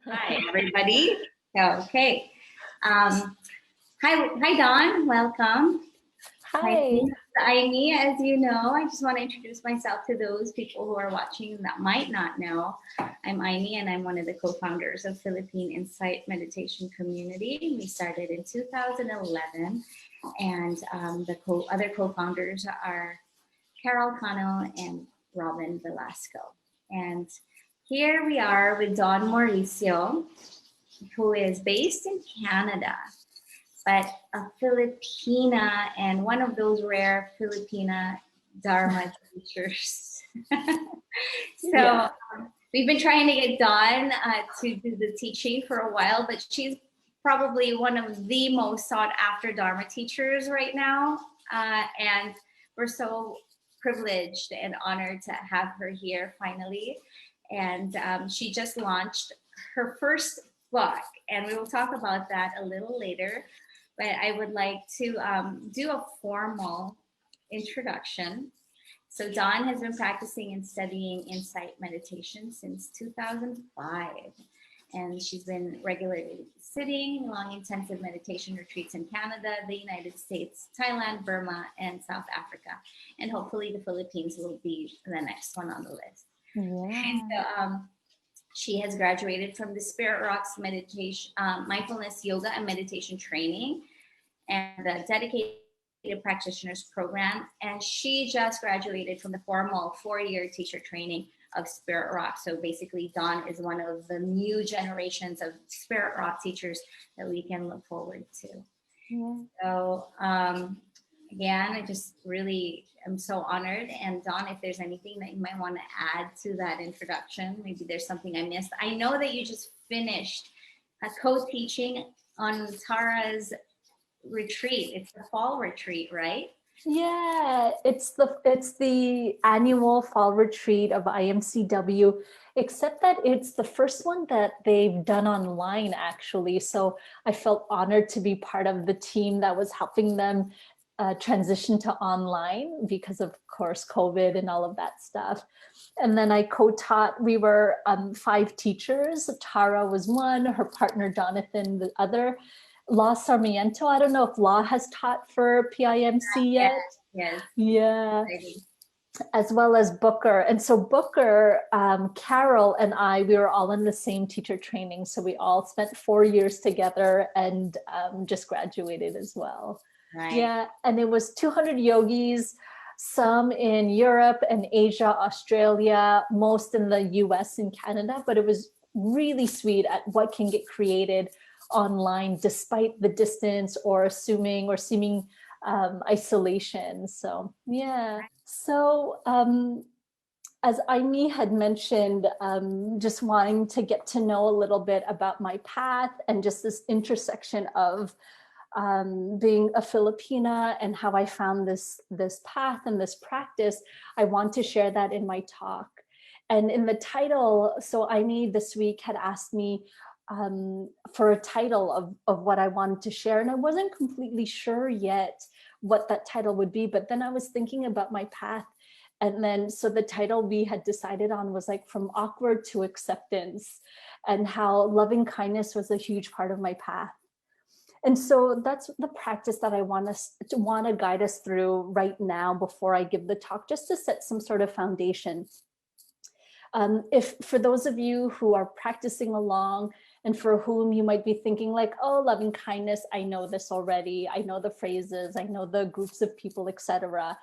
Hi, everybody. Okay. Um, hi, Dawn. Welcome. My Hi. name is Aimee. As you know, I just want to introduce myself to those people who are watching that might not know. I'm Aimee, and I'm one of the co-founders of Philippine Insight Meditation Community. We started in 2011, and the other co-founders are Carol Cano and Robin Velasco. And here we are with Don Mauricio, who is based in Canada, but a Filipina and one of those rare Filipina Dharma teachers. So we've been trying to get Dawn to do the teaching for a while, but she's probably one of the most sought after Dharma teachers right now. And we're so privileged and honored to have her here finally. And she just launched her first book, and we will talk about that a little later. But I would like to do a formal introduction. So Dawn has been practicing and studying insight meditation since 2005. And she's been regularly sitting long intensive meditation retreats in Canada, the United States, Thailand, Burma, and South Africa. And hopefully the Philippines will be the next one on the list. Yeah. And so she has graduated from the Spirit Rocks meditation, mindfulness yoga and meditation training, and the dedicated practitioners program. And she just graduated from the formal 4-year teacher training of Spirit Rock. So basically, Dawn is one of the new generations of Spirit Rock teachers that we can look forward to. Yeah. So again, I just really am so honored. And Dawn, if there's anything that you might want to add to that introduction, maybe there's something I missed. I know that you just finished a co-teaching on Tara's retreat. It's the fall retreat, right? Yeah, it's the annual fall retreat of IMCW, except that it's the first one that they've done online, actually. So I felt honored to be part of the team that was helping them transition to online because of course, COVID and all of that stuff. And then I co-taught, we were 5 teachers. Tara was one, her partner Jonathan the other. Law Sarmiento, I don't know if Law has taught for PIMC yet. Yes. Yeah. As well as Booker. And so Booker, Carol and I, we were all in the same teacher training. So we all spent 4 years together and just graduated as well. Right. Yeah. And it was 200 yogis, some in Europe and Asia, Australia, most in the US and Canada, but it was really sweet at what can get created online despite the distance or seeming isolation. So yeah. So as Aimee had mentioned, just wanting to get to know a little bit about my path and just this intersection of being a Filipina and how I found this path and this practice, I want to share that in my talk. And in the title, so Aimee this week had asked me for a title of what I wanted to share. And I wasn't completely sure yet what that title would be, but then I was thinking about my path. And then, so the title we had decided on was like From Awkward to Acceptance, and how loving kindness was a huge part of my path. And so that's the practice that I want to guide us through right now before I give the talk, just to set some sort of foundation. If for those of you who are practicing along and for whom you might be thinking like, oh, loving kindness, I know this already. I know the phrases, I know the groups of people, etc.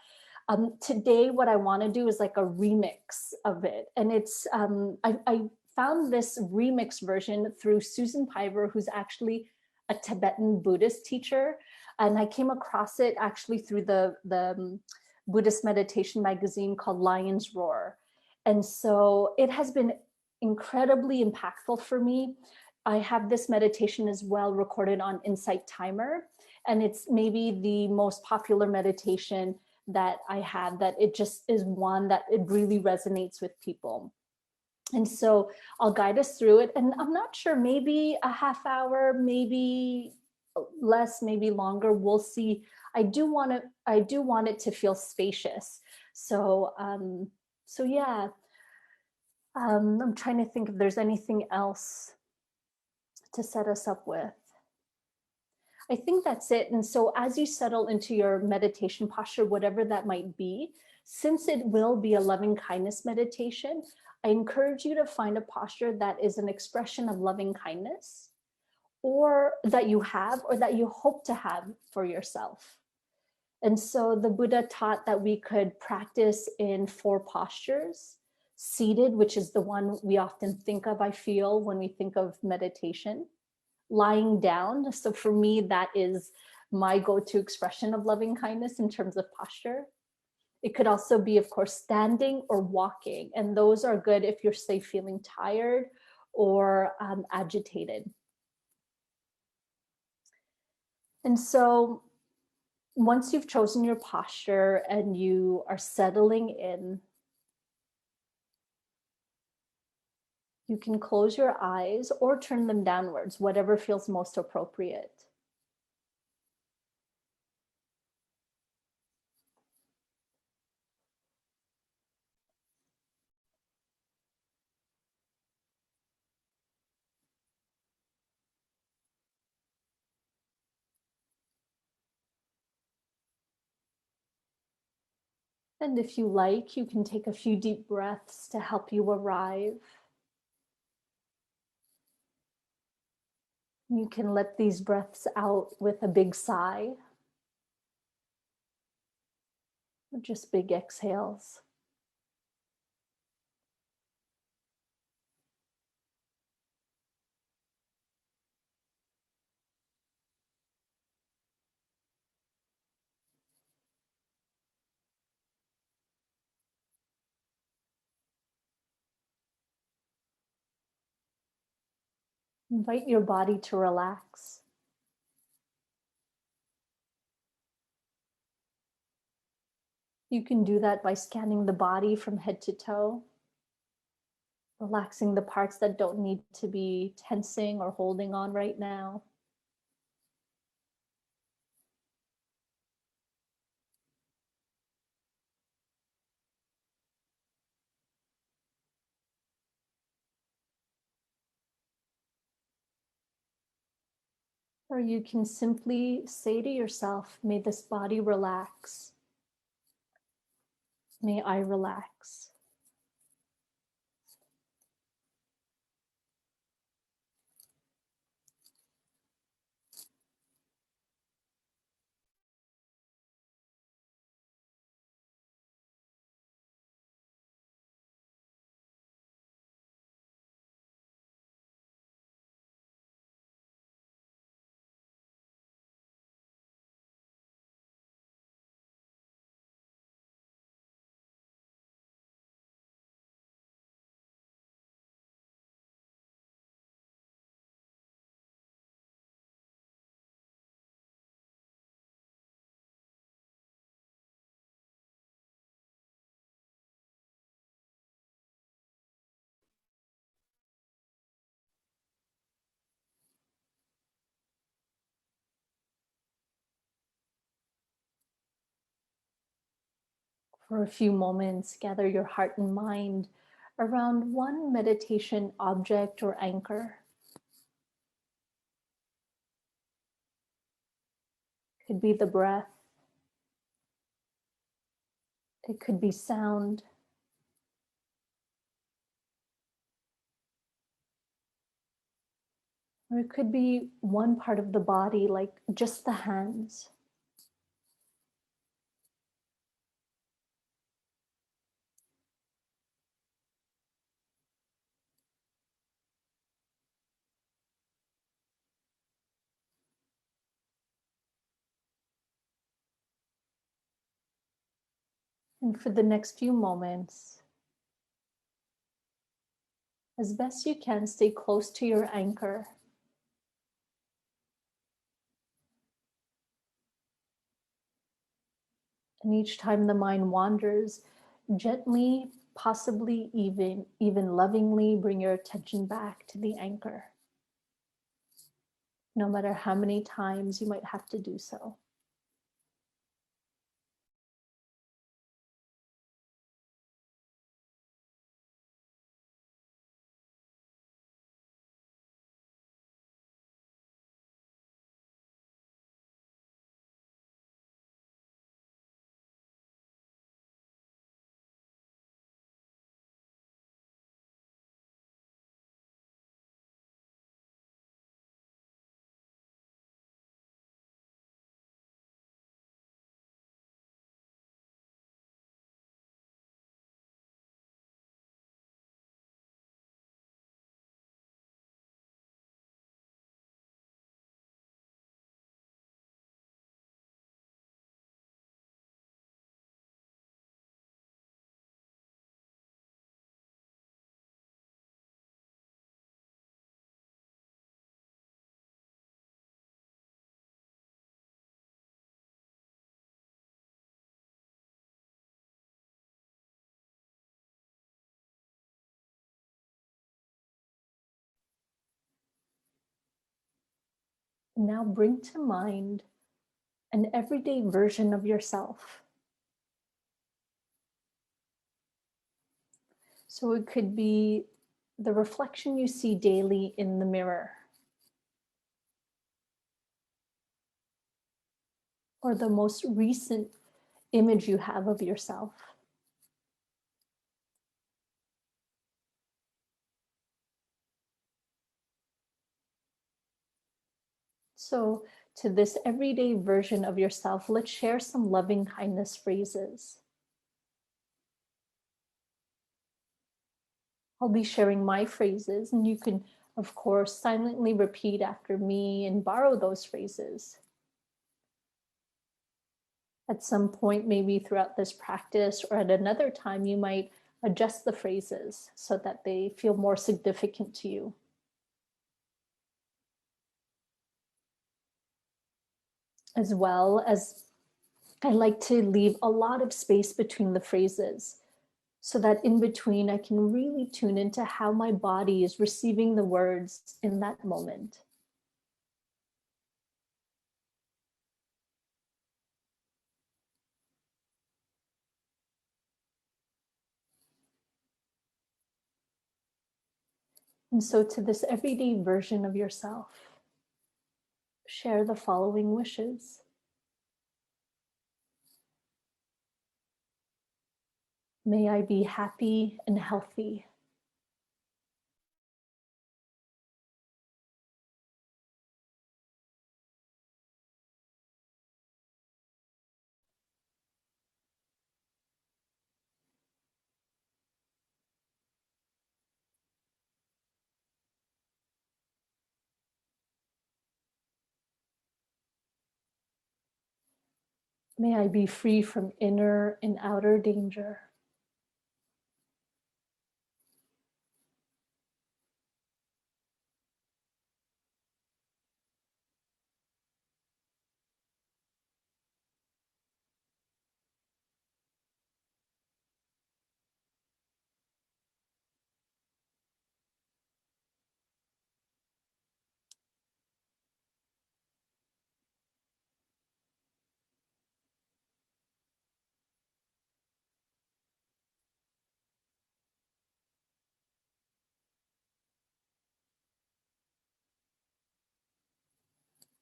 Today, what I want to do is like a remix of it. And it's, I found this remix version through Susan Piver, who's actually a Tibetan Buddhist teacher. And I came across it actually through the Buddhist meditation magazine called Lion's Roar. And so it has been incredibly impactful for me. I have this meditation as well recorded on Insight Timer, and it's maybe the most popular meditation that I have, that it just is one that it really resonates with people. And so I'll guide us through it. And I'm not sure, maybe a half hour, maybe less, maybe longer, we'll see. I do want it to feel spacious. So yeah, I'm trying to think if there's anything else to set us up with. I think that's it. And so as you settle into your meditation posture, whatever that might be, since it will be a loving kindness meditation, I encourage you to find a posture that is an expression of loving kindness, or that you have, or that you hope to have for yourself. And so the Buddha taught that we could practice in 4 postures: seated, which is the one we often think of, I feel, when we think of meditation; lying down. So for me, that is my go-to expression of loving kindness in terms of posture. It could also be, of course, standing or walking. And those are good if you're, say, feeling tired or agitated. And so once you've chosen your posture and you are settling in, you can close your eyes or turn them downwards, whatever feels most appropriate. And if you like, you can take a few deep breaths to help you arrive. You can let these breaths out with a big sigh, or just big exhales. Invite your body to relax. You can do that by scanning the body from head to toe, relaxing the parts that don't need to be tensing or holding on right now. Or you can simply say to yourself, may this body relax. May I relax. For a few moments, gather your heart and mind around one meditation object or anchor. It could be the breath. It could be sound. Or it could be one part of the body, like just the hands. And for the next few moments, as best you can, stay close to your anchor. And each time the mind wanders, gently, possibly even lovingly, bring your attention back to the anchor, no matter how many times you might have to do so. Now bring to mind an everyday version of yourself. So it could be the reflection you see daily in the mirror, or the most recent image you have of yourself. So, to this everyday version of yourself, let's share some loving kindness phrases. I'll be sharing my phrases, and you can, of course, silently repeat after me and borrow those phrases. At some point, maybe throughout this practice or at another time, you might adjust the phrases so that they feel more significant to you. As well as, I like to leave a lot of space between the phrases so that in between I can really tune into how my body is receiving the words in that moment. And so, to this everyday version of yourself, share the following wishes. May I be happy and healthy. May I be free from inner and outer danger.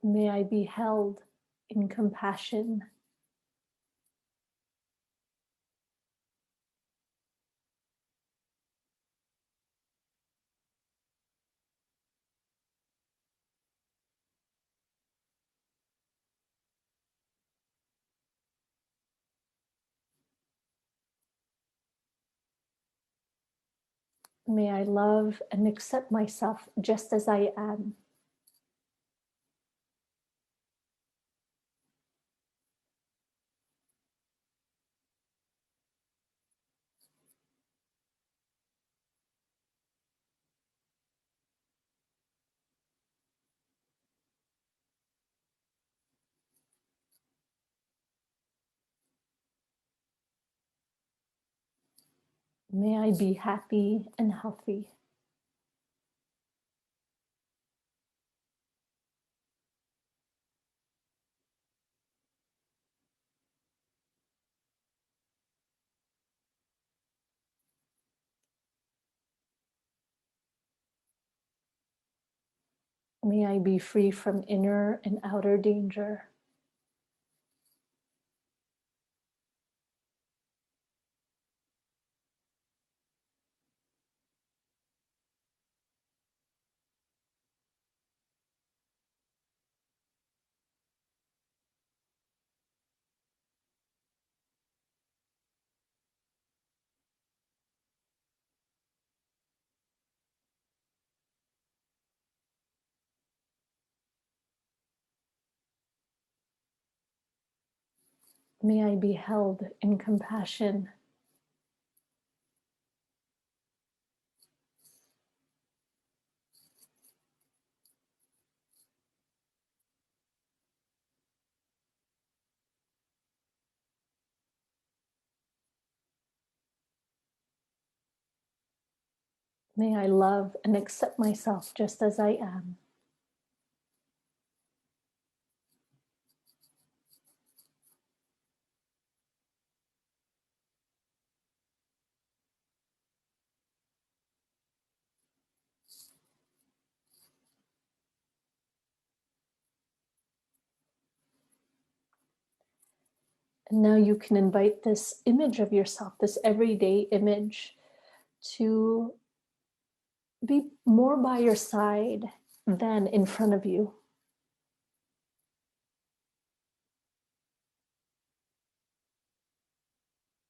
May I be held in compassion. May I love and accept myself just as I am. May I be happy and healthy. May I be free from inner and outer danger. May I be held in compassion. May I love and accept myself just as I am. And now you can invite this image of yourself, this everyday image, to be more by your side than in front of you.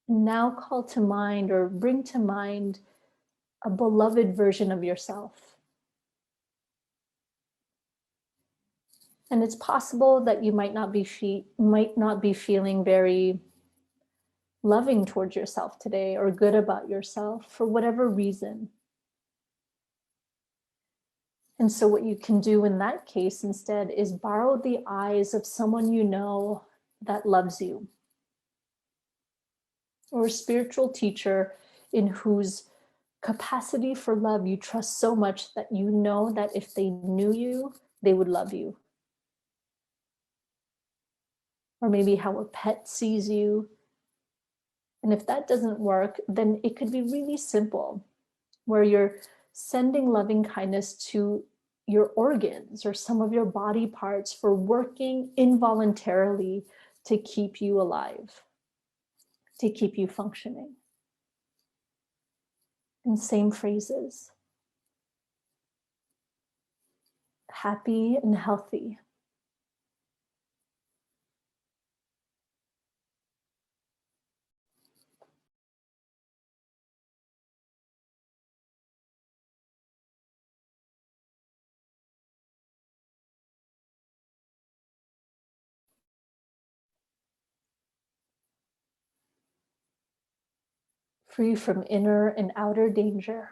Now call to mind or bring to mind a beloved version of yourself. And it's possible that you might not be feeling very loving towards yourself today or good about yourself for whatever reason. And so what you can do in that case instead is borrow the eyes of someone you know that loves you, or a spiritual teacher in whose capacity for love you trust so much that you know that if they knew you, they would love you. Or maybe how a pet sees you. And if that doesn't work, then it could be really simple, where you're sending loving kindness to your organs or some of your body parts for working involuntarily to keep you alive, to keep you functioning. And same phrases. Happy and healthy. Free from inner and outer danger.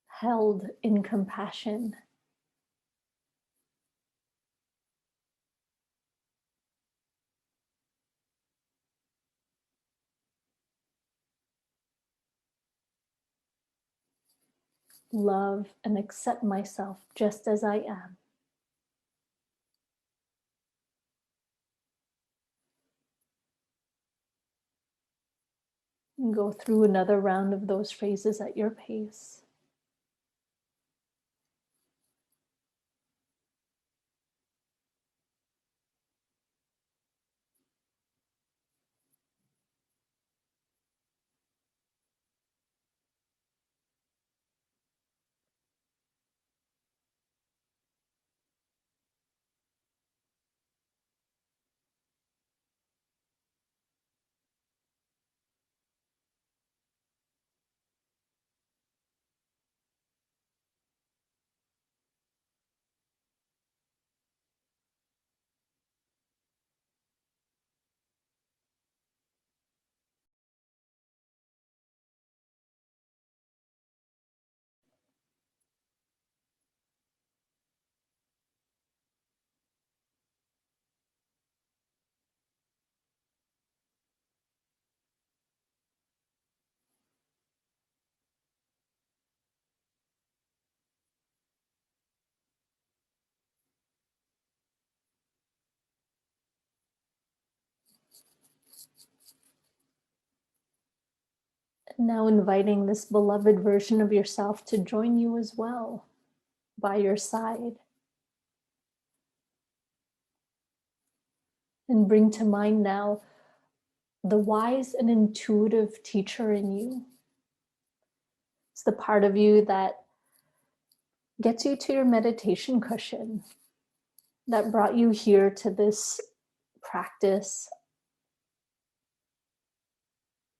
Held in compassion. Love and accept myself just as I am. And go through another round of those phrases at your pace. Now inviting this beloved version of yourself to join you as well, by your side. And bring to mind now the wise and intuitive teacher in you. It's the part of you that gets you to your meditation cushion, that brought you here to this practice,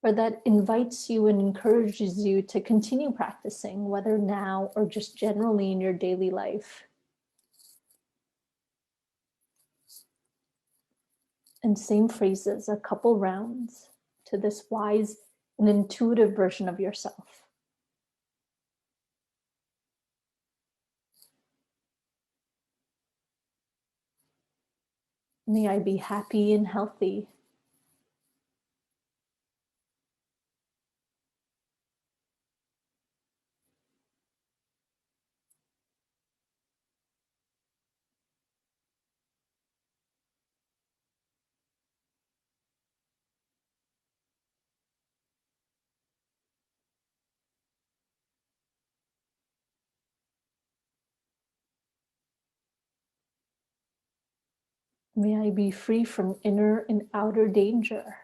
or that invites you and encourages you to continue practicing, whether now or just generally in your daily life. And same phrases, a couple rounds to this wise and intuitive version of yourself. May I be happy and healthy. May I be free from inner and outer danger.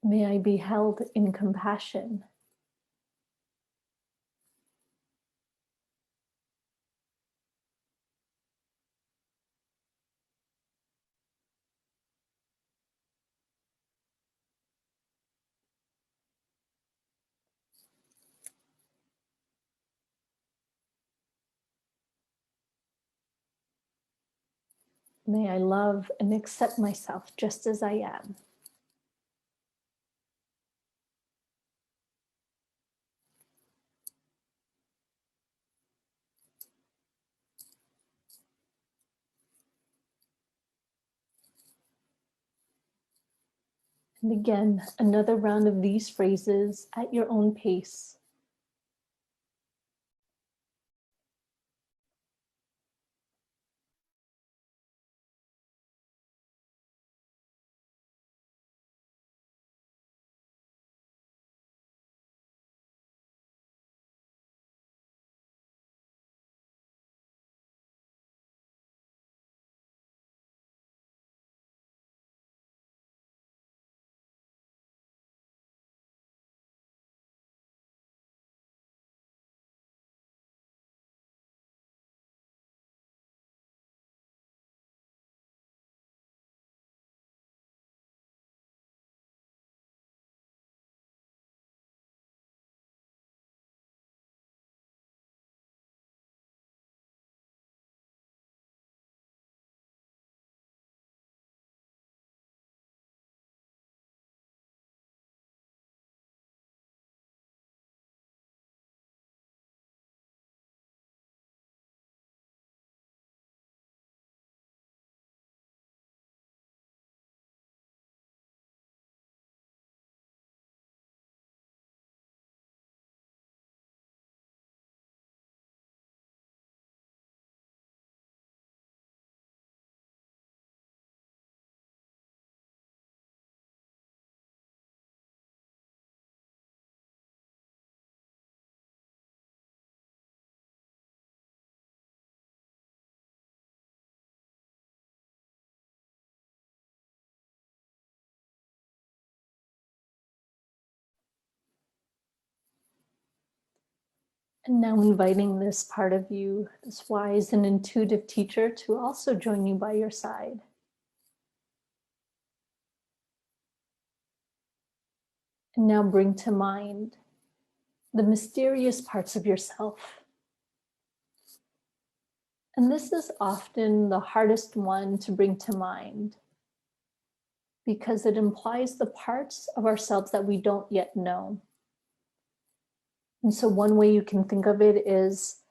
May I be held in compassion. May I love and accept myself just as I am. And again, another round of these phrases at your own pace. And now inviting this part of you, this wise and intuitive teacher, to also join you by your side. And now bring to mind the mysterious parts of yourself. And this is often the hardest one to bring to mind because it implies the parts of ourselves that we don't yet know. And so one way you can think of it is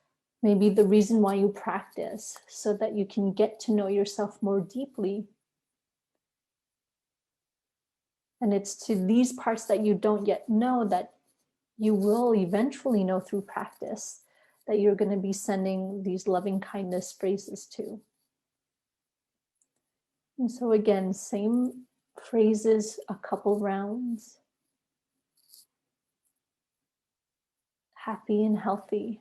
maybe the reason why you practice, so that you can get to know yourself more deeply. And it's to these parts that you don't yet know that you will eventually know through practice that you're going to be sending these loving kindness phrases to. And so again, same phrases, a couple rounds. Happy and healthy.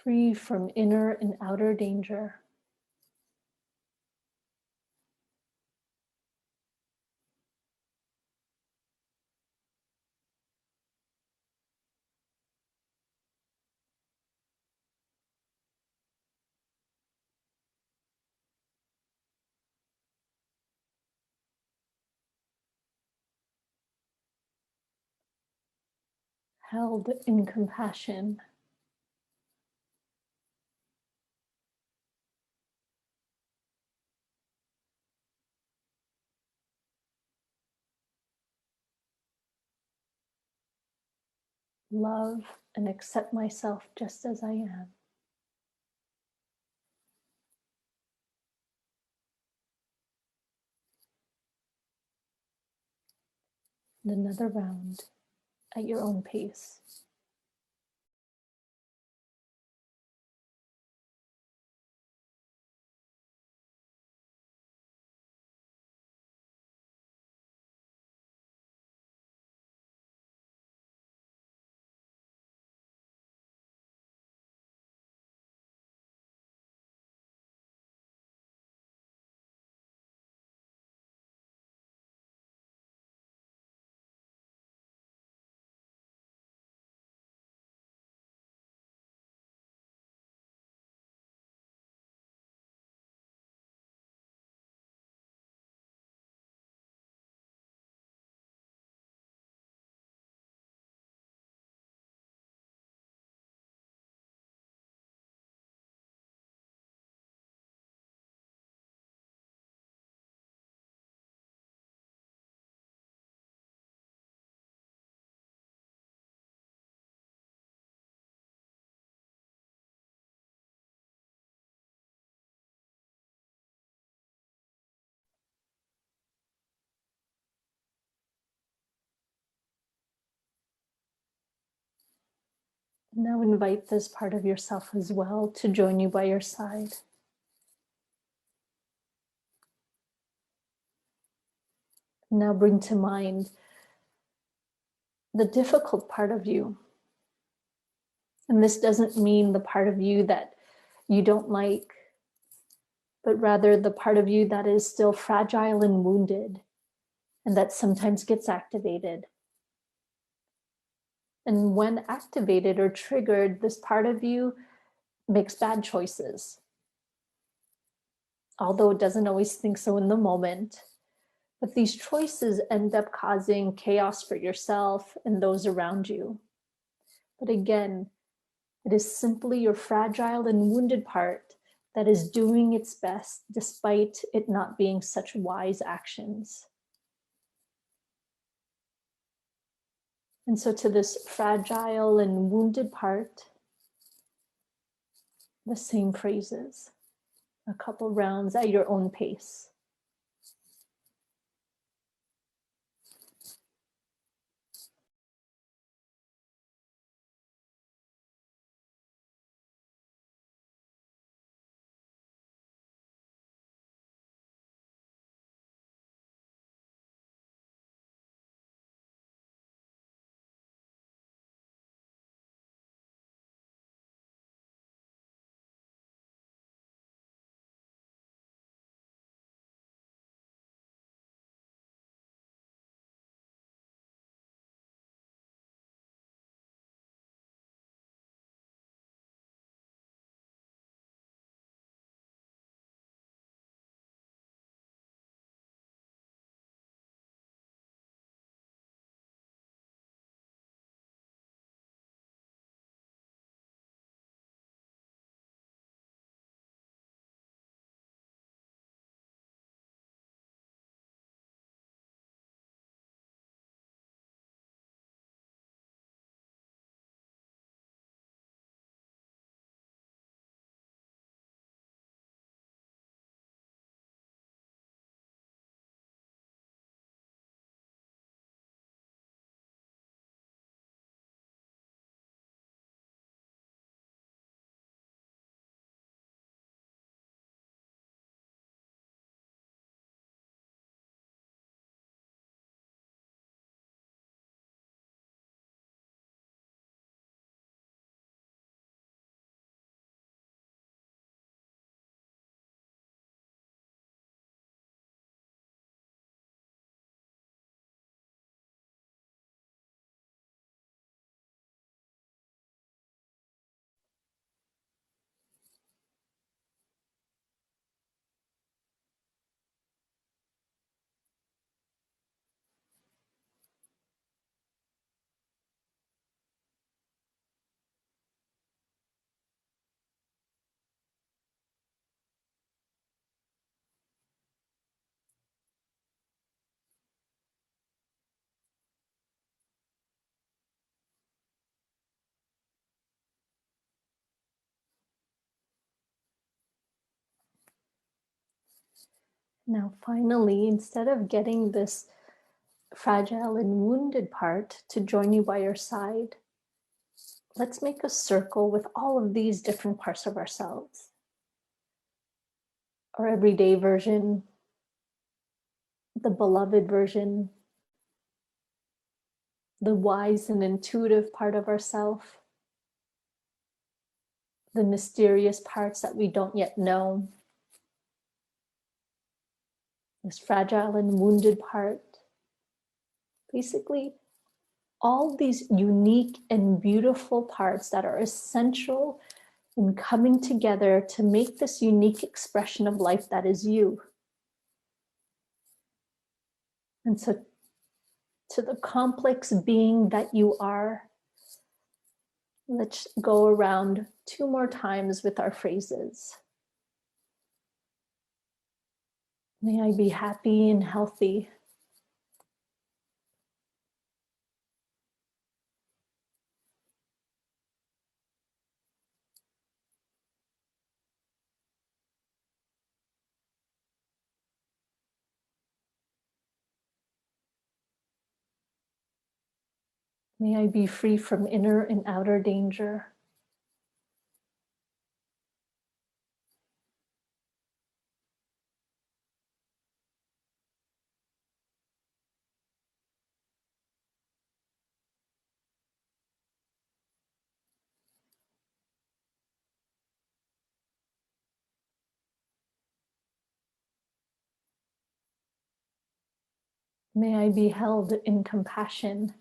Free from inner and outer danger. held in compassion. Love and accept myself just as I am. And another round at your own pace. Now invite this part of yourself as well to join you by your side. Now bring to mind the difficult part of you. And this doesn't mean the part of you that you don't like, but rather the part of you that is still fragile and wounded, and that sometimes gets activated. And when activated or triggered, this part of you makes bad choices. Although it doesn't always think so in the moment, but these choices end up causing chaos for yourself and those around you. But again, it is simply your fragile and wounded part that is doing its best despite it not being such wise actions. And so to this fragile and wounded part, the same phrases, a couple rounds at your own pace. Now, finally, instead of getting this fragile and wounded part to join you by your side, let's make a circle with all of these different parts of ourselves. Our everyday version, the beloved version, the wise and intuitive part of ourself, the mysterious parts that we don't yet know, this fragile and wounded part. Basically, all these unique and beautiful parts that are essential in coming together to make this unique expression of life that is you. And so, to the complex being that you are, let's go around 2 more times with our phrases. May I be happy and healthy. May I be free from inner and outer danger. May I be held in compassion.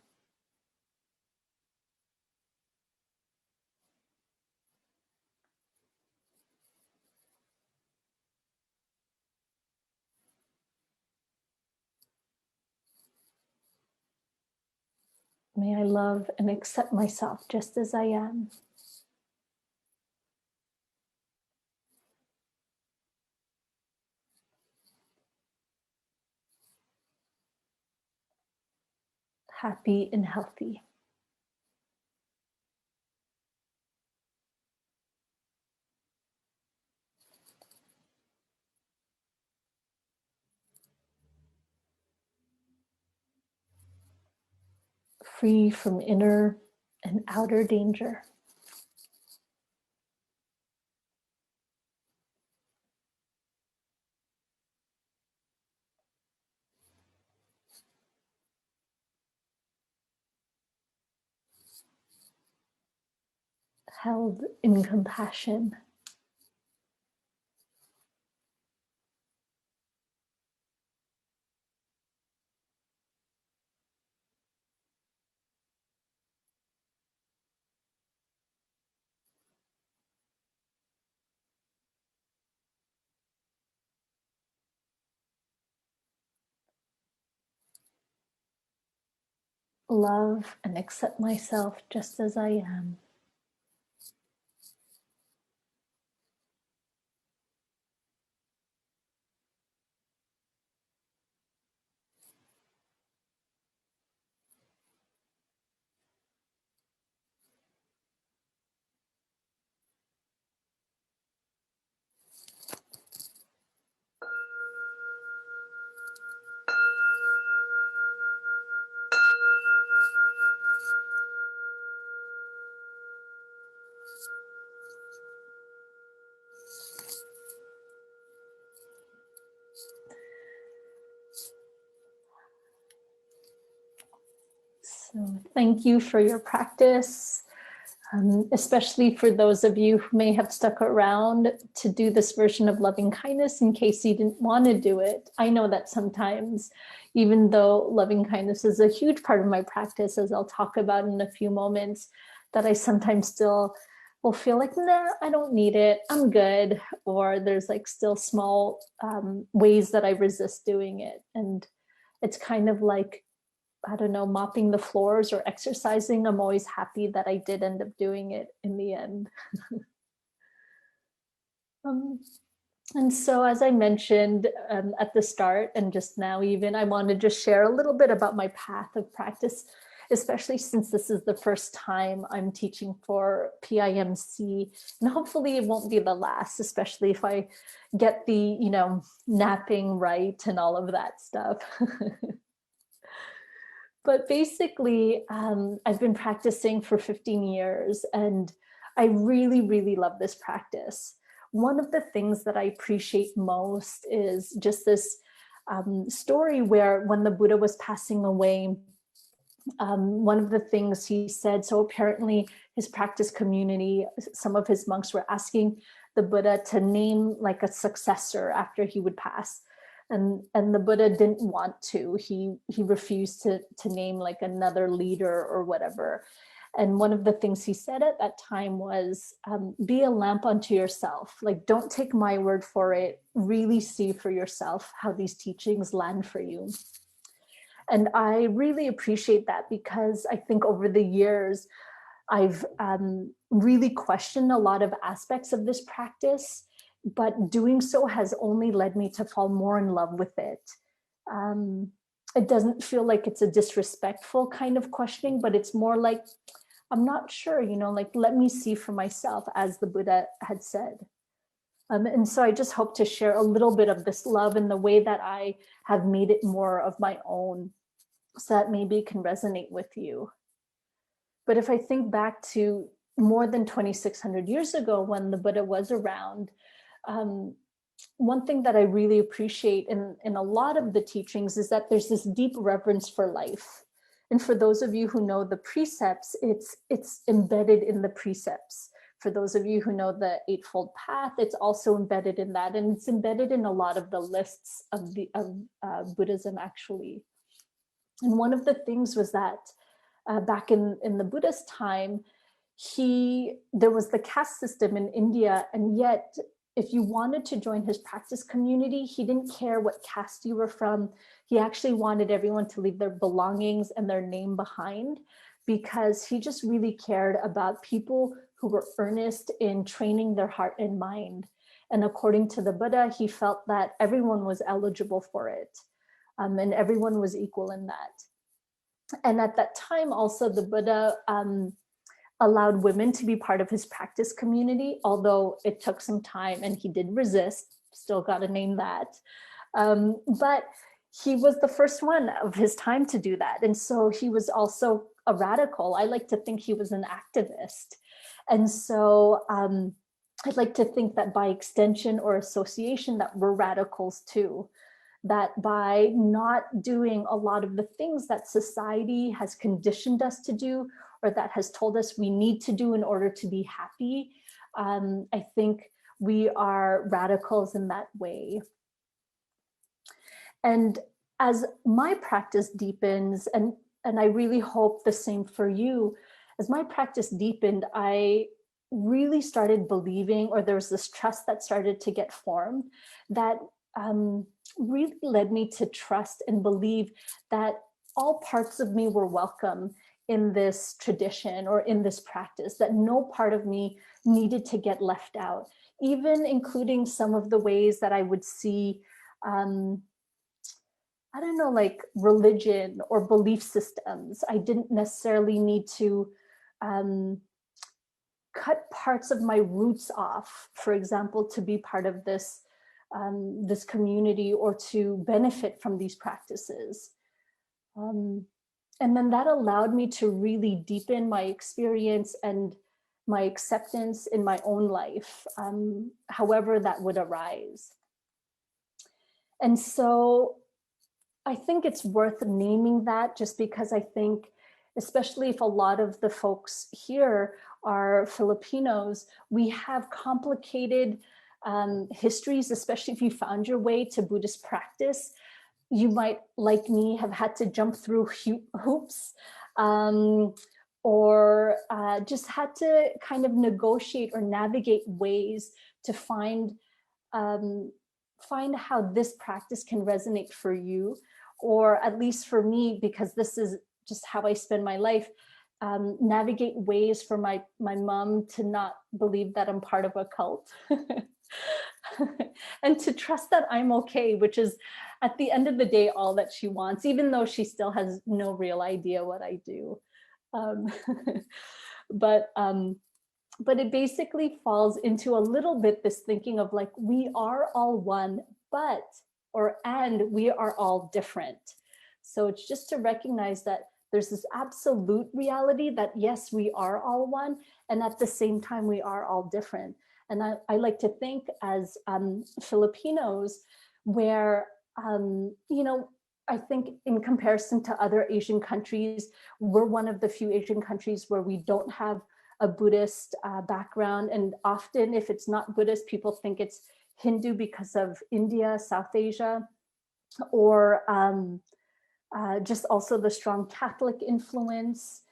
May I love and accept myself just as I am. Happy and healthy. Free from inner and outer danger. Held in compassion. Love and accept myself just as I am. So thank you for your practice, especially for those of you who may have stuck around to do this version of loving kindness in case you didn't want to do it. I know that sometimes, even though loving kindness is a huge part of my practice, as I'll talk about in a few moments, that I sometimes still will feel like, nah, I don't need it, I'm good. Or there's like still small ways that I resist doing it. And it's kind of like, I don't know, mopping the floors or exercising. I'm always happy that I did end up doing it in the end. And so, as I mentioned at the start and just now even, I want to just share a little bit about my path of practice especially since this is the first time I'm teaching for PIMC, and hopefully it won't be the last, especially if I get the, napping right and all of that stuff. But basically, I've been practicing for 15 years, and I really, really love this practice. One of the things that I appreciate most is just this story where when the Buddha was passing away, one of the things he said, so apparently his practice community, some of his monks were asking the Buddha to name like a successor after he would pass. And the Buddha didn't want to. He refused to name like another leader or whatever. And one of the things he said at that time was, be a lamp unto yourself. Like, don't take my word for it. Really see for yourself how these teachings land for you. And I really appreciate that, because I think over the years, I've really questioned a lot of aspects of this practice, but doing so has only led me to fall more in love with it. It doesn't feel like it's a disrespectful kind of questioning, but it's more like, I'm not sure, like, let me see for myself, as the Buddha had said. And so I just hope to share a little bit of this love in the way that I have made it more of my own, so that maybe it can resonate with you. But if I think back to more than 2,600 years ago when the Buddha was around, one thing that I really appreciate in a lot of the teachings is that there's this deep reverence for life. And for those of you who know the precepts, it's embedded in the precepts. For those of you who know the Eightfold Path, it's also embedded in that. And it's embedded in a lot of the lists of Buddhism, actually. And one of the things was that back in the Buddhist time, there was the caste system in India, and yet if you wanted to join his practice community, he didn't care what caste you were from. He actually wanted everyone to leave their belongings and their name behind, because he just really cared about people who were earnest in training their heart and mind. And according to the Buddha, he felt that everyone was eligible for it, and everyone was equal in that. And at that time also, the Buddha allowed women to be part of his practice community, although it took some time and he did resist, still got to name that. But he was the first one of his time to do that. And so he was also a radical. I like to think he was an activist. And so I'd like to think that by extension or association that we're radicals too. That by not doing a lot of the things that society has conditioned us to do, or that has told us we need to do in order to be happy, I think we are radicals in that way. And as my practice deepens, and I really hope the same for you, as my practice deepened, I really started believing, or there was this trust that started to get formed that really led me to trust and believe that all parts of me were welcome in this tradition or in this practice, that no part of me needed to get left out, even including some of the ways that I would see, I don't know, like religion or belief systems. I didn't necessarily need to cut parts of my roots off, for example, to be part of this this community or to benefit from these practices. And then that allowed me to really deepen my experience and my acceptance in my own life, however that would arise. And so I think it's worth naming that, just because I think, especially if a lot of the folks here are Filipinos, we have complicated histories, especially if you found your way to Buddhist practice. You might, like me, have had to jump through hoops, or just had to kind of negotiate or navigate ways to find how this practice can resonate for you, or at least for me, because this is just how I spend my life, navigate ways for my mom to not believe that I'm part of a cult. and to trust that I'm okay, which is at the end of the day, all that she wants, even though she still has no real idea what I do. Um, but it basically falls into a little bit this thinking of like, we are all one, and we are all different. So it's just to recognize that there's this absolute reality that yes, we are all one, and at the same time, we are all different. And I like to think as Filipinos, where, I think in comparison to other Asian countries, we're one of the few Asian countries where we don't have a Buddhist background. And often if it's not Buddhist, people think it's Hindu because of India, South Asia, or just also the strong Catholic influence.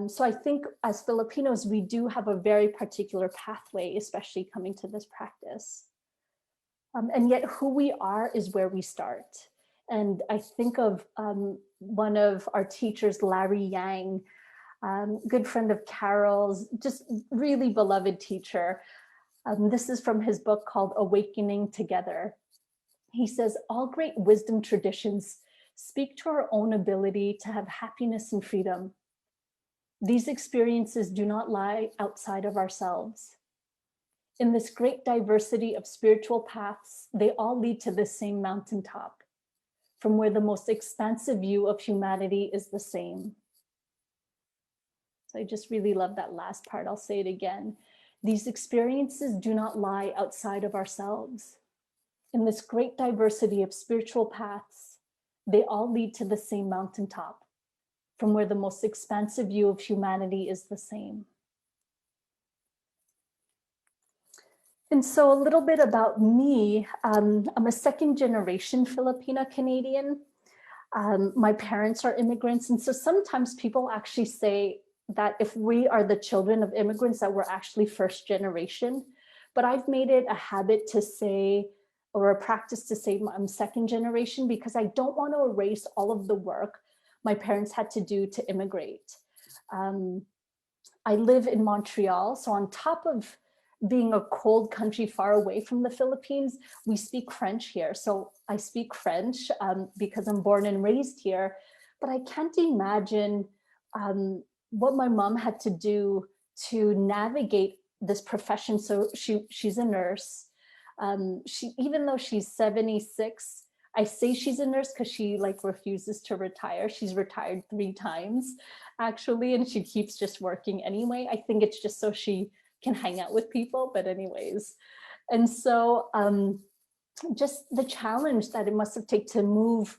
So I think as Filipinos, we do have a very particular pathway, especially coming to this practice. And yet who we are is where we start. And I think of one of our teachers, Larry Yang, good friend of Carol's, just really beloved teacher. This is from his book called Awakening Together. He says, all great wisdom traditions speak to our own ability to have happiness and freedom. These experiences do not lie outside of ourselves. In this great diversity of spiritual paths, they all lead to the same mountaintop, from where the most expansive view of humanity is the same. So I just really love that last part. I'll say it again. These experiences do not lie outside of ourselves. In this great diversity of spiritual paths, they all lead to the same mountaintop, from where the most expansive view of humanity is the same. And so a little bit about me, I'm a second generation Filipina-Canadian. My parents are immigrants. And so sometimes people actually say that if we are the children of immigrants, that we're actually first generation. But I've made it a habit to say, or a practice to say I'm second generation, because I don't want to erase all of the work my parents had to do to immigrate. I live in Montreal, so on top of being a cold country far away from the Philippines, we speak French here. So I speak French because I'm born and raised here, but I can't imagine what my mom had to do to navigate this profession. So she's a nurse. Even though she's 76, I say she's a nurse because she refuses to retire. She's retired 3 times actually, and she keeps just working anyway. I think it's just so she can hang out with people, but anyways. And so just the challenge that it must have taken to move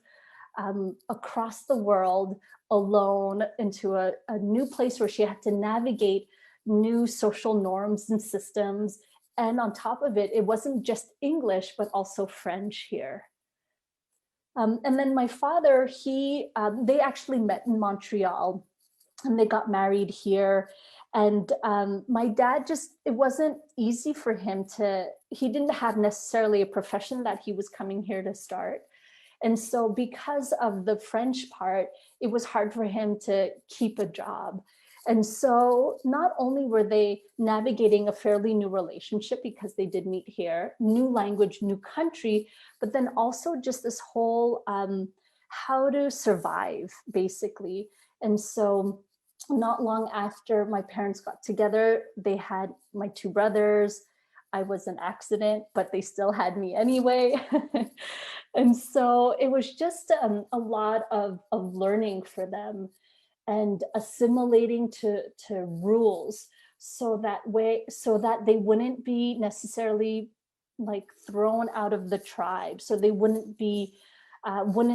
across the world alone into a new place where she had to navigate new social norms and systems. And on top of it, it wasn't just English, but also French here. And then my father, they actually met in Montreal and they got married here. And my dad it wasn't easy for him he didn't have necessarily a profession that he was coming here to start. And so because of the French part, it was hard for him to keep a job. And so not only were they navigating a fairly new relationship because they did meet here, new language, new country, but then also just this whole how to survive, basically. And so not long after my parents got together, they had my 2 brothers. I was an accident, but they still had me anyway. And so it was just a lot of learning for them and assimilating to rules so that they wouldn't be necessarily thrown out of the tribe. So they wouldn't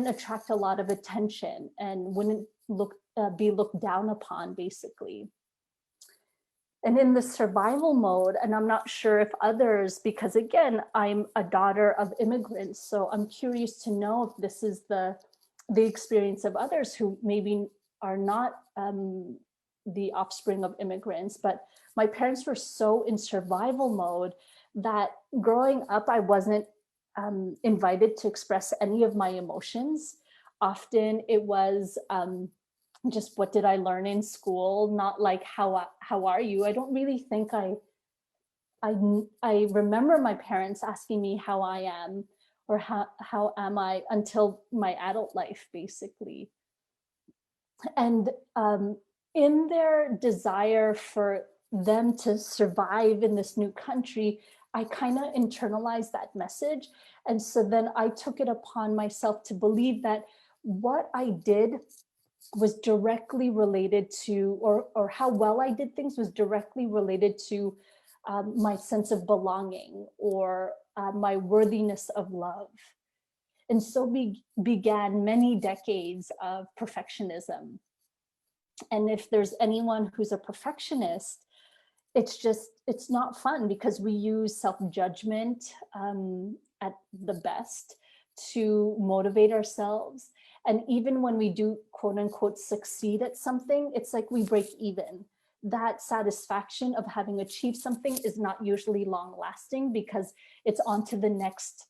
attract a lot of attention and wouldn't be looked down upon, basically. And in the survival mode, and I'm not sure if others, because again, I'm a daughter of immigrants, so I'm curious to know if this is the experience of others who maybe are not the offspring of immigrants. But my parents were so in survival mode that growing up, I wasn't invited to express any of my emotions. Often it was just what did I learn in school, not like how are you. I don't really think I I remember my parents asking me how I am, or how am I, until my adult life, basically. And in their desire for them to survive in this new country, I kind of internalized that message. And so then I took it upon myself to believe that what I did was directly related to, or how well I did things was directly related to my sense of belonging, or my worthiness of love. And so began many decades of perfectionism. And if there's anyone who's a perfectionist, it's not fun, because we use self-judgment at the best to motivate ourselves. And even when we do, quote unquote, succeed at something, it's like we break even. That satisfaction of having achieved something is not usually long lasting, because it's on to the next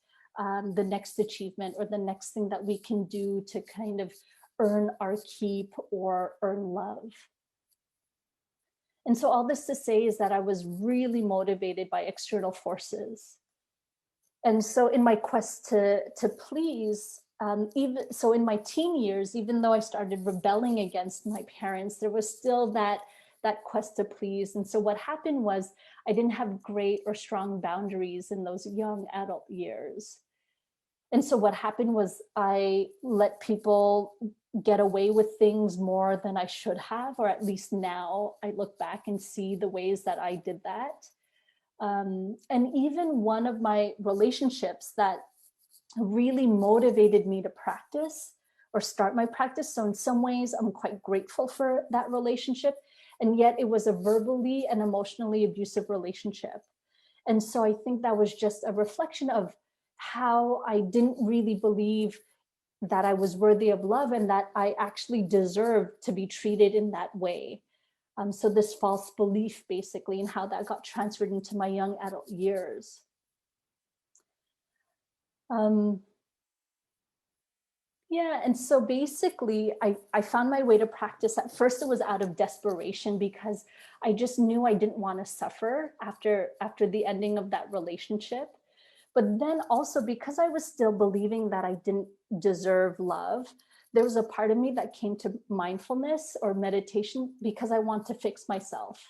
achievement, or the next thing that we can do to kind of earn our keep or earn love. And so all this to say is that I was really motivated by external forces. And so in my quest to please, even so in my teen years, even though I started rebelling against my parents, there was still that quest to please. And so what happened was I didn't have great or strong boundaries in those young adult years. And so what happened was I let people get away with things more than I should have, or at least now I look back and see the ways that I did that. And even one of my relationships that really motivated me to practice or start my practice. So in some ways, I'm quite grateful for that relationship. And yet it was a verbally and emotionally abusive relationship. And so I think that was just a reflection of how I didn't really believe that I was worthy of love, and that I actually deserved to be treated in that way. So this false belief, basically, and how that got transferred into my young adult years. Yeah, and so basically, I found my way to practice. At first, it was out of desperation, because I just knew I didn't want to suffer after the ending of that relationship. But then also, because I was still believing that I didn't deserve love, there was a part of me that came to mindfulness or meditation because I want to fix myself.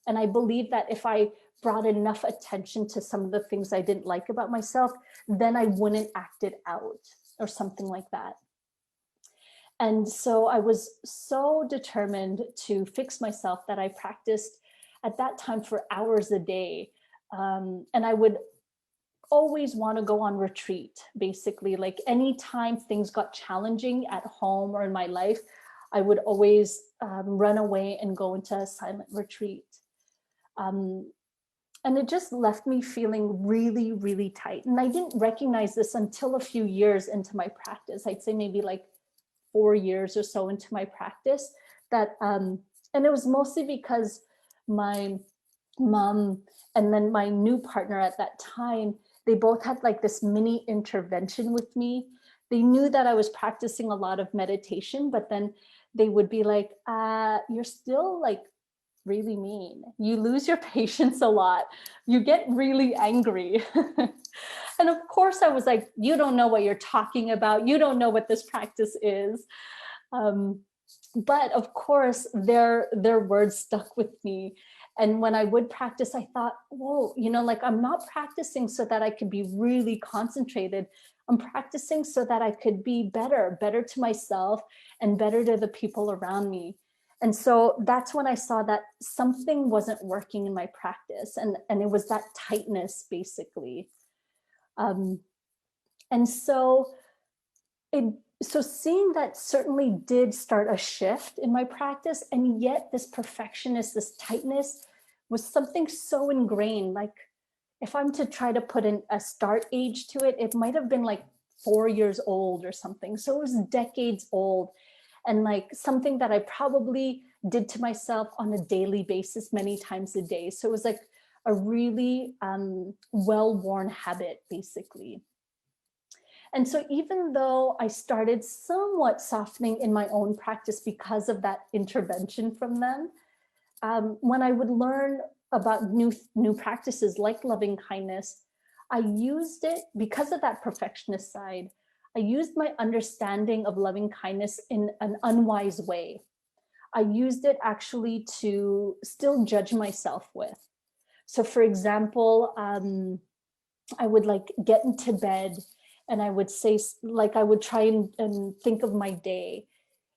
And I believe that if I brought enough attention to some of the things I didn't like about myself, then I wouldn't act it out, or something like that. And so I was so determined to fix myself that I practiced at that time for hours a day. And I would always want to go on retreat, basically. Like anytime things got challenging at home or in my life, I would always run away and go into a silent retreat. And it just left me feeling really, really tight. And I didn't recognize this until a few years into my practice. I'd say maybe like 4 years or so into my practice, that, and it was mostly because my mom and then my new partner at that time, they both had like this mini intervention with me. They knew that I was practicing a lot of meditation, but then they would be like, you're still like really mean. You lose your patience a lot. You get really angry. And of course I was like, you don't know what you're talking about. You don't know what this practice is. But of course their words stuck with me. And when I would practice, I thought, whoa, like I'm not practicing so that I could be really concentrated. I'm practicing so that I could be better to myself and better to the people around me. And so that's when I saw that something wasn't working in my practice. And it was that tightness, basically. And so seeing that certainly did start a shift in my practice. And yet this perfectionist, this tightness was something so ingrained. Like if I'm to try to put in a start age to it, it might've been like 4 years old or something. So it was decades old. And like something that I probably did to myself on a daily basis, many times a day. So it was like a really well-worn habit, basically. And so even though I started somewhat softening in my own practice because of that intervention from them, when I would learn about new practices like loving kindness, I used it because of that perfectionist side. I used my understanding of loving kindness in an unwise way. I used it actually to still judge myself with. So for example, I would like get into bed and I would say, like, I would try and think of my day.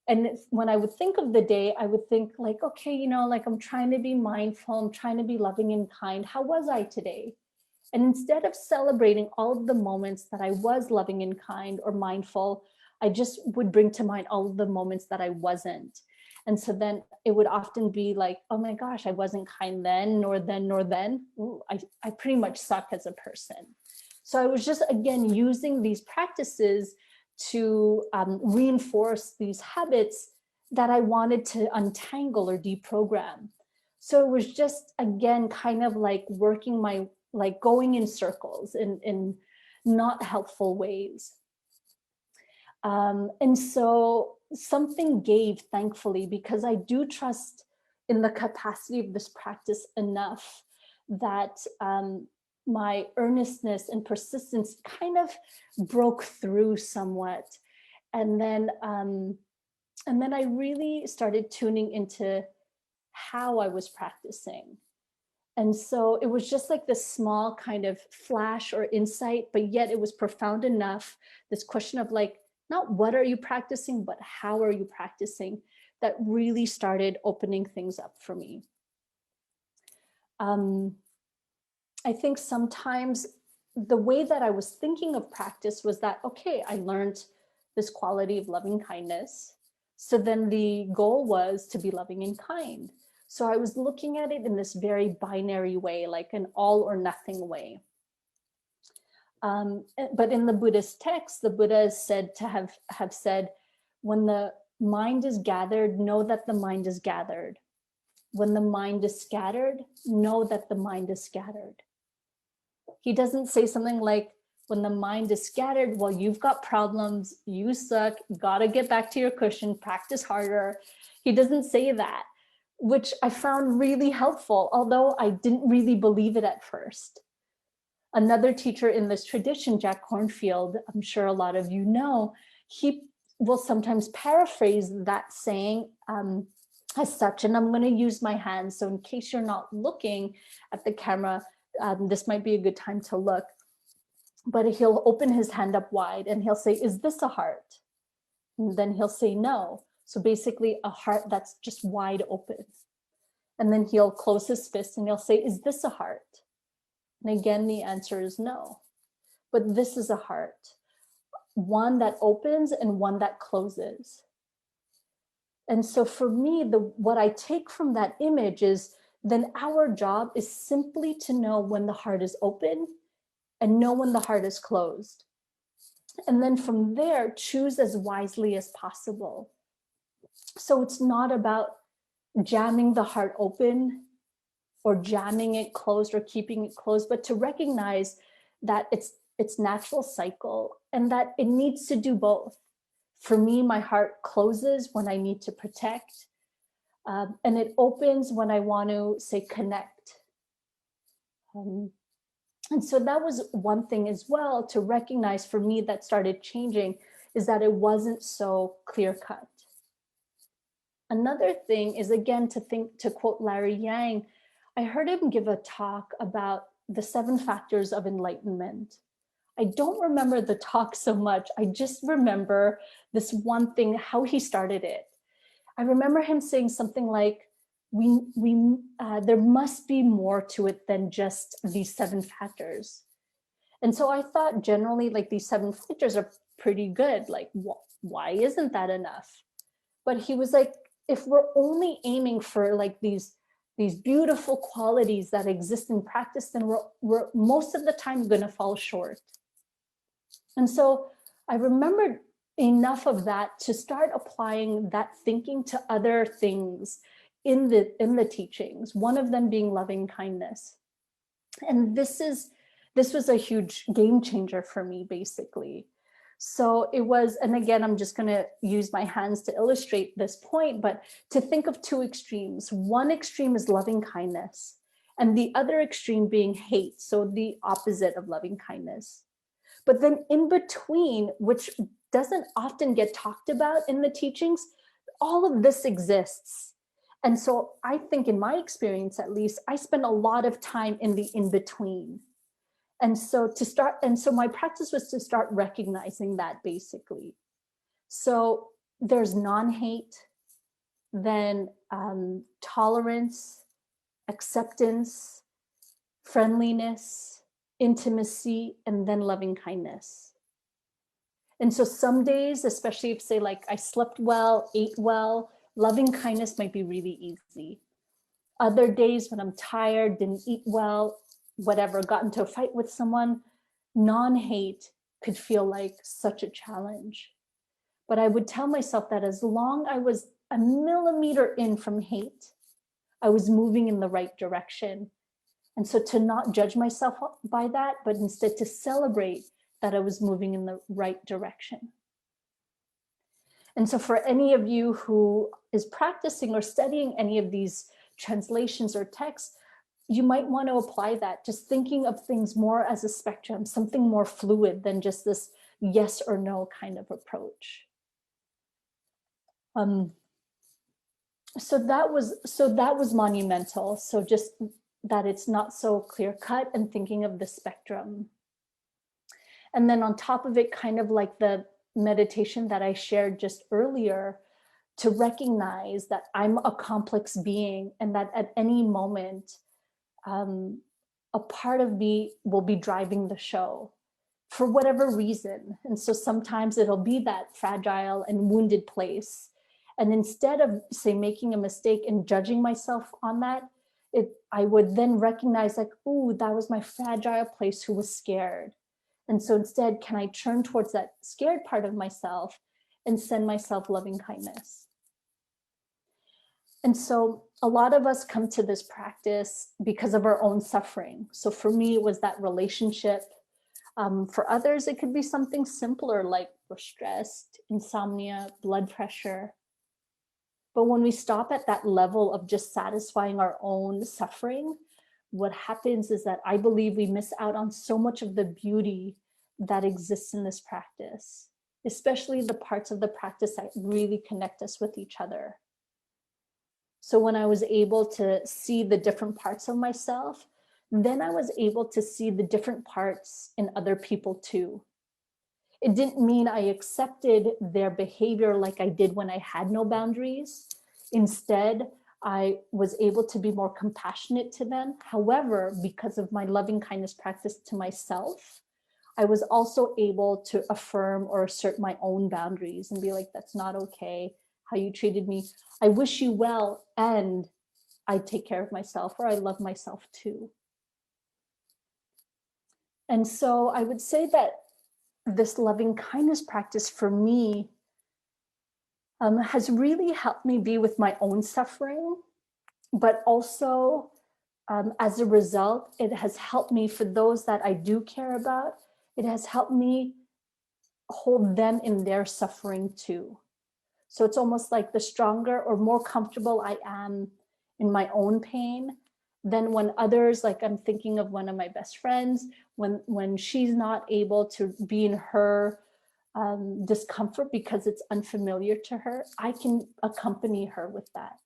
And when I would think of the day, I would think like, okay, you know, like I'm trying to be mindful, I'm trying to be loving and kind. How was I today? And instead of celebrating all of the moments that I was loving and kind or mindful, I just would bring to mind all of the moments that I wasn't. And so then it would often be like, oh my gosh, I wasn't kind then, nor then, nor then. Ooh, I pretty much suck as a person. So I was just, again, using these practices to reinforce these habits that I wanted to untangle or deprogram. So it was just, again, kind of like working my, like going in circles in not helpful ways. And so something gave, thankfully, because I do trust in the capacity of this practice enough that my earnestness and persistence kind of broke through somewhat. And then I really started tuning into how I was practicing. And so it was just like this small kind of flash or insight, but yet it was profound enough, this question of like, not what are you practicing, but how are you practicing, that really started opening things up for me. I think sometimes the way that I was thinking of practice was that, okay, I learned this quality of loving kindness. So then the goal was to be loving and kind. So I was looking at it in this very binary way, like an all or nothing way. But in the Buddhist text, the Buddha is said to have said, when the mind is gathered, know that the mind is gathered. When the mind is scattered, know that the mind is scattered. He doesn't say something like, when the mind is scattered, well, you've got problems, you suck, gotta get back to your cushion, practice harder. He doesn't say that, which I found really helpful, although I didn't really believe it at first. Another teacher in this tradition, Jack Kornfield, I'm sure a lot of you know, he will sometimes paraphrase that saying as such, and I'm going to use my hands. So in case you're not looking at the camera, this might be a good time to look. But he'll open his hand up wide and he'll say, is this a heart? And then he'll say no. So basically a heart that's just wide open. And then he'll close his fist and he'll say, is this a heart? And again, the answer is no. But this is a heart, one that opens and one that closes. And so for me, what I take from that image is then our job is simply to know when the heart is open and know when the heart is closed. And then from there, choose as wisely as possible. So it's not about jamming the heart open or jamming it closed or keeping it closed, but to recognize that it's natural cycle and that it needs to do both. For me, my heart closes when I need to protect, and it opens when I want to, say, connect. And so that was one thing as well to recognize for me that started changing, is that it wasn't so clear-cut. Another thing is, again, to quote Larry Yang, I heard him give a talk about the 7 factors of enlightenment. I don't remember the talk so much. I just remember this one thing, how he started it. I remember him saying something like, there must be more to it than just these 7 factors. And so I thought generally like these 7 factors are pretty good. Like, why isn't that enough? But he was like, if we're only aiming for like these beautiful qualities that exist in practice, then we're most of the time going to fall short. And so I remembered enough of that to start applying that thinking to other things in the teachings, one of them being loving kindness. And this was a huge game changer for me, basically. So it was, and again, I'm just going to use my hands to illustrate this point, but to think of 2 extremes. One extreme is loving kindness, and the other extreme being hate, so the opposite of loving kindness. But then in between, which doesn't often get talked about in the teachings, all of this exists. And so I think, in my experience at least, I spend a lot of time in the in-between. And so my practice was to start recognizing that, basically. So there's non-hate, then tolerance, acceptance, friendliness, intimacy, and then loving kindness. And so some days, especially if, say, like I slept well, ate well, loving kindness might be really easy. Other days when I'm tired, didn't eat well, whatever, got into a fight with someone, non-hate could feel like such a challenge. But I would tell myself that as long I was a millimeter in from hate, I was moving in the right direction. And so to not judge myself by that, but instead to celebrate that I was moving in the right direction. And so for any of you who is practicing or studying any of these translations or texts, you might want to apply that, just thinking of things more as a spectrum, something more fluid than just this yes or no kind of approach. So that was monumental. So just that it's not so clear cut, and thinking of the spectrum. And then on top of it, kind of like the meditation that I shared just earlier, to recognize that I'm a complex being, and that at any moment, a part of me will be driving the show for whatever reason. And so sometimes it'll be that fragile and wounded place. And instead of, say, making a mistake and judging myself on that, I would then recognize, like, ooh, that was my fragile place who was scared. And so instead, can I turn towards that scared part of myself and send myself loving kindness? And so a lot of us come to this practice because of our own suffering. So for me, it was that relationship. For others, it could be something simpler, like we're stressed, insomnia, blood pressure. But when we stop at that level of just satisfying our own suffering, what happens is that I believe we miss out on so much of the beauty that exists in this practice, especially the parts of the practice that really connect us with each other. So when I was able to see the different parts of myself, then I was able to see the different parts in other people too. It didn't mean I accepted their behavior like I did when I had no boundaries. Instead, I was able to be more compassionate to them. However, because of my loving kindness practice to myself, I was also able to affirm or assert my own boundaries and be like, that's not okay, how you treated me. I wish you well, and I take care of myself, or I love myself too. And so I would say that this loving kindness practice for me has really helped me be with my own suffering, but also as a result, it has helped me, for those that I do care about, it has helped me hold them in their suffering too. So it's almost like the stronger or more comfortable I am in my own pain, then when others, like I'm thinking of one of my best friends, when she's not able to be in her discomfort because it's unfamiliar to her, I can accompany her with that.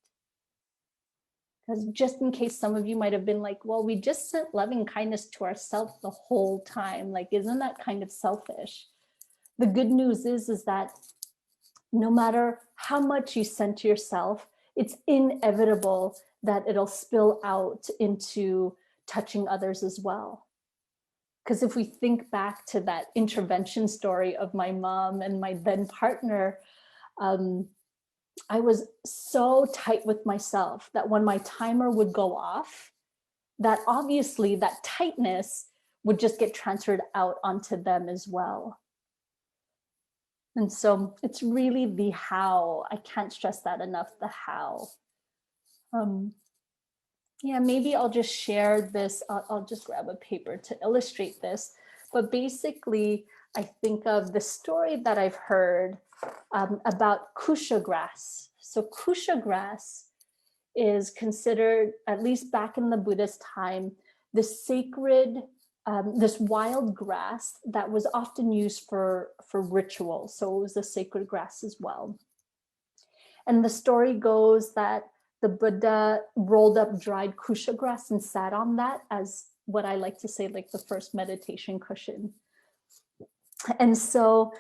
Because just in case some of you might have been like, well, we just sent loving kindness to ourselves the whole time. Like, isn't that kind of selfish? The good news is that no matter how much you send to yourself, it's inevitable that it'll spill out into touching others as well. Because if we think back to that intervention story of my mom and my then partner, I was so tight with myself that when my timer would go off, that obviously that tightness would just get transferred out onto them as well. And so it's really the how. I can't stress that enough, the how. Yeah, maybe I'll just share this. I'll just grab a paper to illustrate this. But basically, I think of the story that I've heard about kusha grass. So kusha grass is considered, at least back in the Buddhist time, this sacred, this wild grass that was often used for ritual. So it was a sacred grass as well. And the story goes that the Buddha rolled up dried kusha grass and sat on that as what I like to say, like the first meditation cushion. And so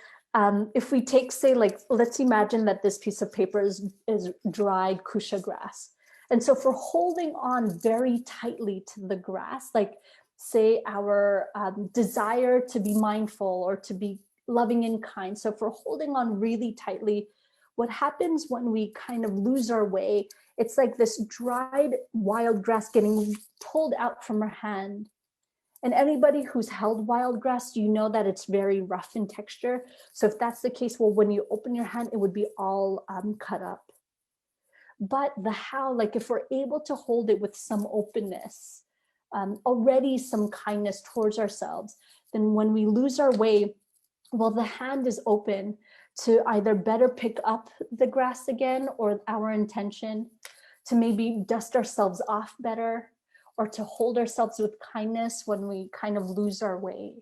if we take, say, like, let's imagine that this piece of paper is dried kusha grass. And so for holding on very tightly to the grass, like say our desire to be mindful or to be loving and kind. So if we're holding on really tightly, what happens when we kind of lose our way, it's like this dried wild grass getting pulled out from our hand. And anybody who's held wild grass, you know that it's very rough in texture. So if that's the case, well, when you open your hand, it would be all cut up. But the how, like if we're able to hold it with some openness, already some kindness towards ourselves, then when we lose our way, well, the hand is open to either better pick up the grass again, or our intention to maybe dust ourselves off better, or to hold ourselves with kindness when we kind of lose our way.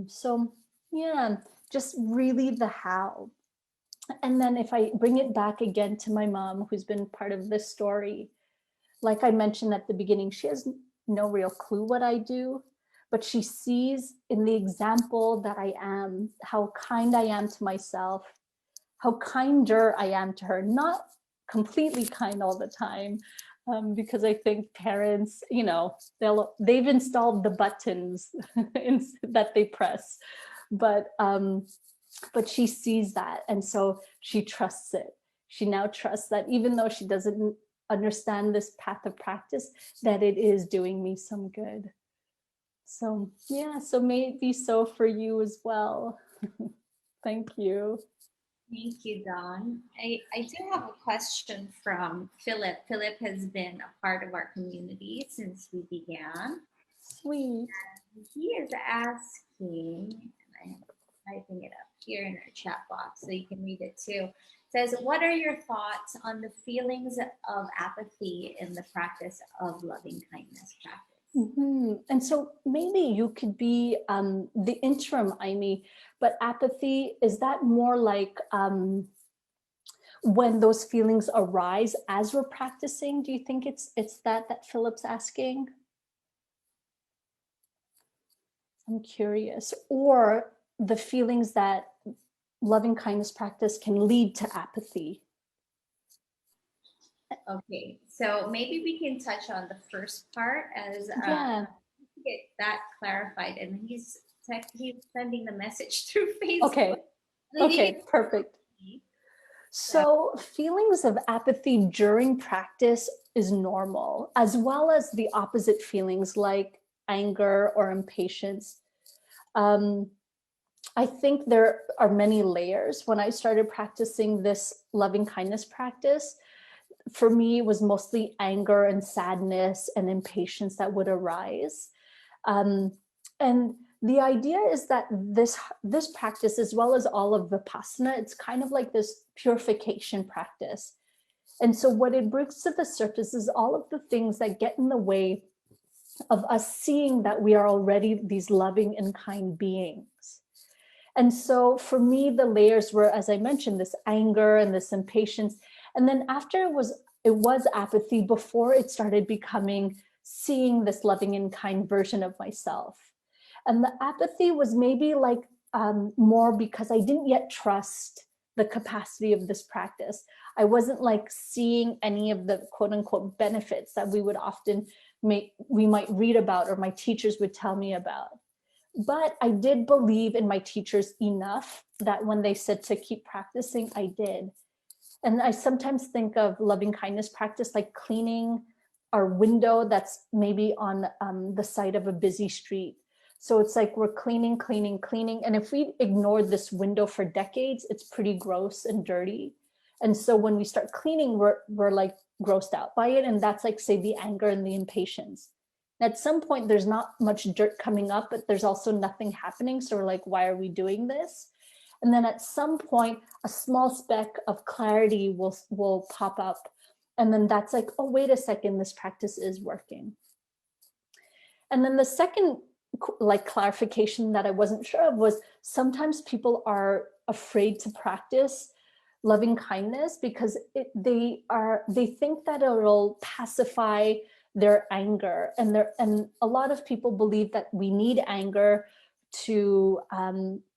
So yeah, just really the how. And then if I bring it back again to my mom, who's been part of this story, like I mentioned at the beginning, she has no real clue what I do, but she sees in the example that I am, how kind I am to myself, how kinder I am to her, not completely kind all the time, because I think parents, you know, they've installed the buttons that they press, but she sees that, and so she trusts it. She now trusts that even though she doesn't understand this path of practice, that it is doing me some good. So yeah, so may it be so for you as well. Thank you. Thank you, Dawn. I do have a question from Philip. Philip has been a part of our community since we began. Sweet. And he is asking, and I'm typing it up here in our chat box so you can read it too. It says, what are your thoughts on the feelings of apathy in the practice of loving kindness practice? Mm-hmm. And so maybe you could be the interim Aimee, but apathy, is that more like when those feelings arise as we're practicing? Do you think it's that Philip's asking? I'm curious. Or the feelings that loving kindness practice can lead to apathy. Okay, so maybe we can touch on the first part as Yeah. get that clarified, and he's sending the message through Facebook. Okay, perfect. So feelings of apathy during practice is normal, as well as the opposite feelings like anger or impatience. I think there are many layers. When I started practicing this loving kindness practice, for me, it was mostly anger and sadness and impatience that would arise. And the idea is that this practice, as well as all of Vipassana, it's kind of like this purification practice. And so what it brings to the surface is all of the things that get in the way of us seeing that we are already these loving and kind beings. And so for me, the layers were, as I mentioned, this anger and this impatience. And then after it was apathy before it started becoming seeing this loving and kind version of myself. And the apathy was maybe like more because I didn't yet trust the capacity of this practice. I wasn't like seeing any of the quote unquote benefits that we might read about or my teachers would tell me about. But I did believe in my teachers enough that when they said to keep practicing, I did. And I sometimes think of loving kindness practice like cleaning our window that's maybe on the side of a busy street. So it's like we're cleaning. And if we ignored this window for decades, it's pretty gross and dirty. And so when we start cleaning, we're like grossed out by it. And that's like, say, the anger and the impatience. At some point, there's not much dirt coming up, but there's also nothing happening. So we're like, why are we doing this? And then at some point, a small speck of clarity will pop up. And then that's like, oh, wait a second, this practice is working. And then the second like clarification that I wasn't sure of was sometimes people are afraid to practice loving kindness because they think that it'll pacify their anger, and a lot of people believe that we need anger to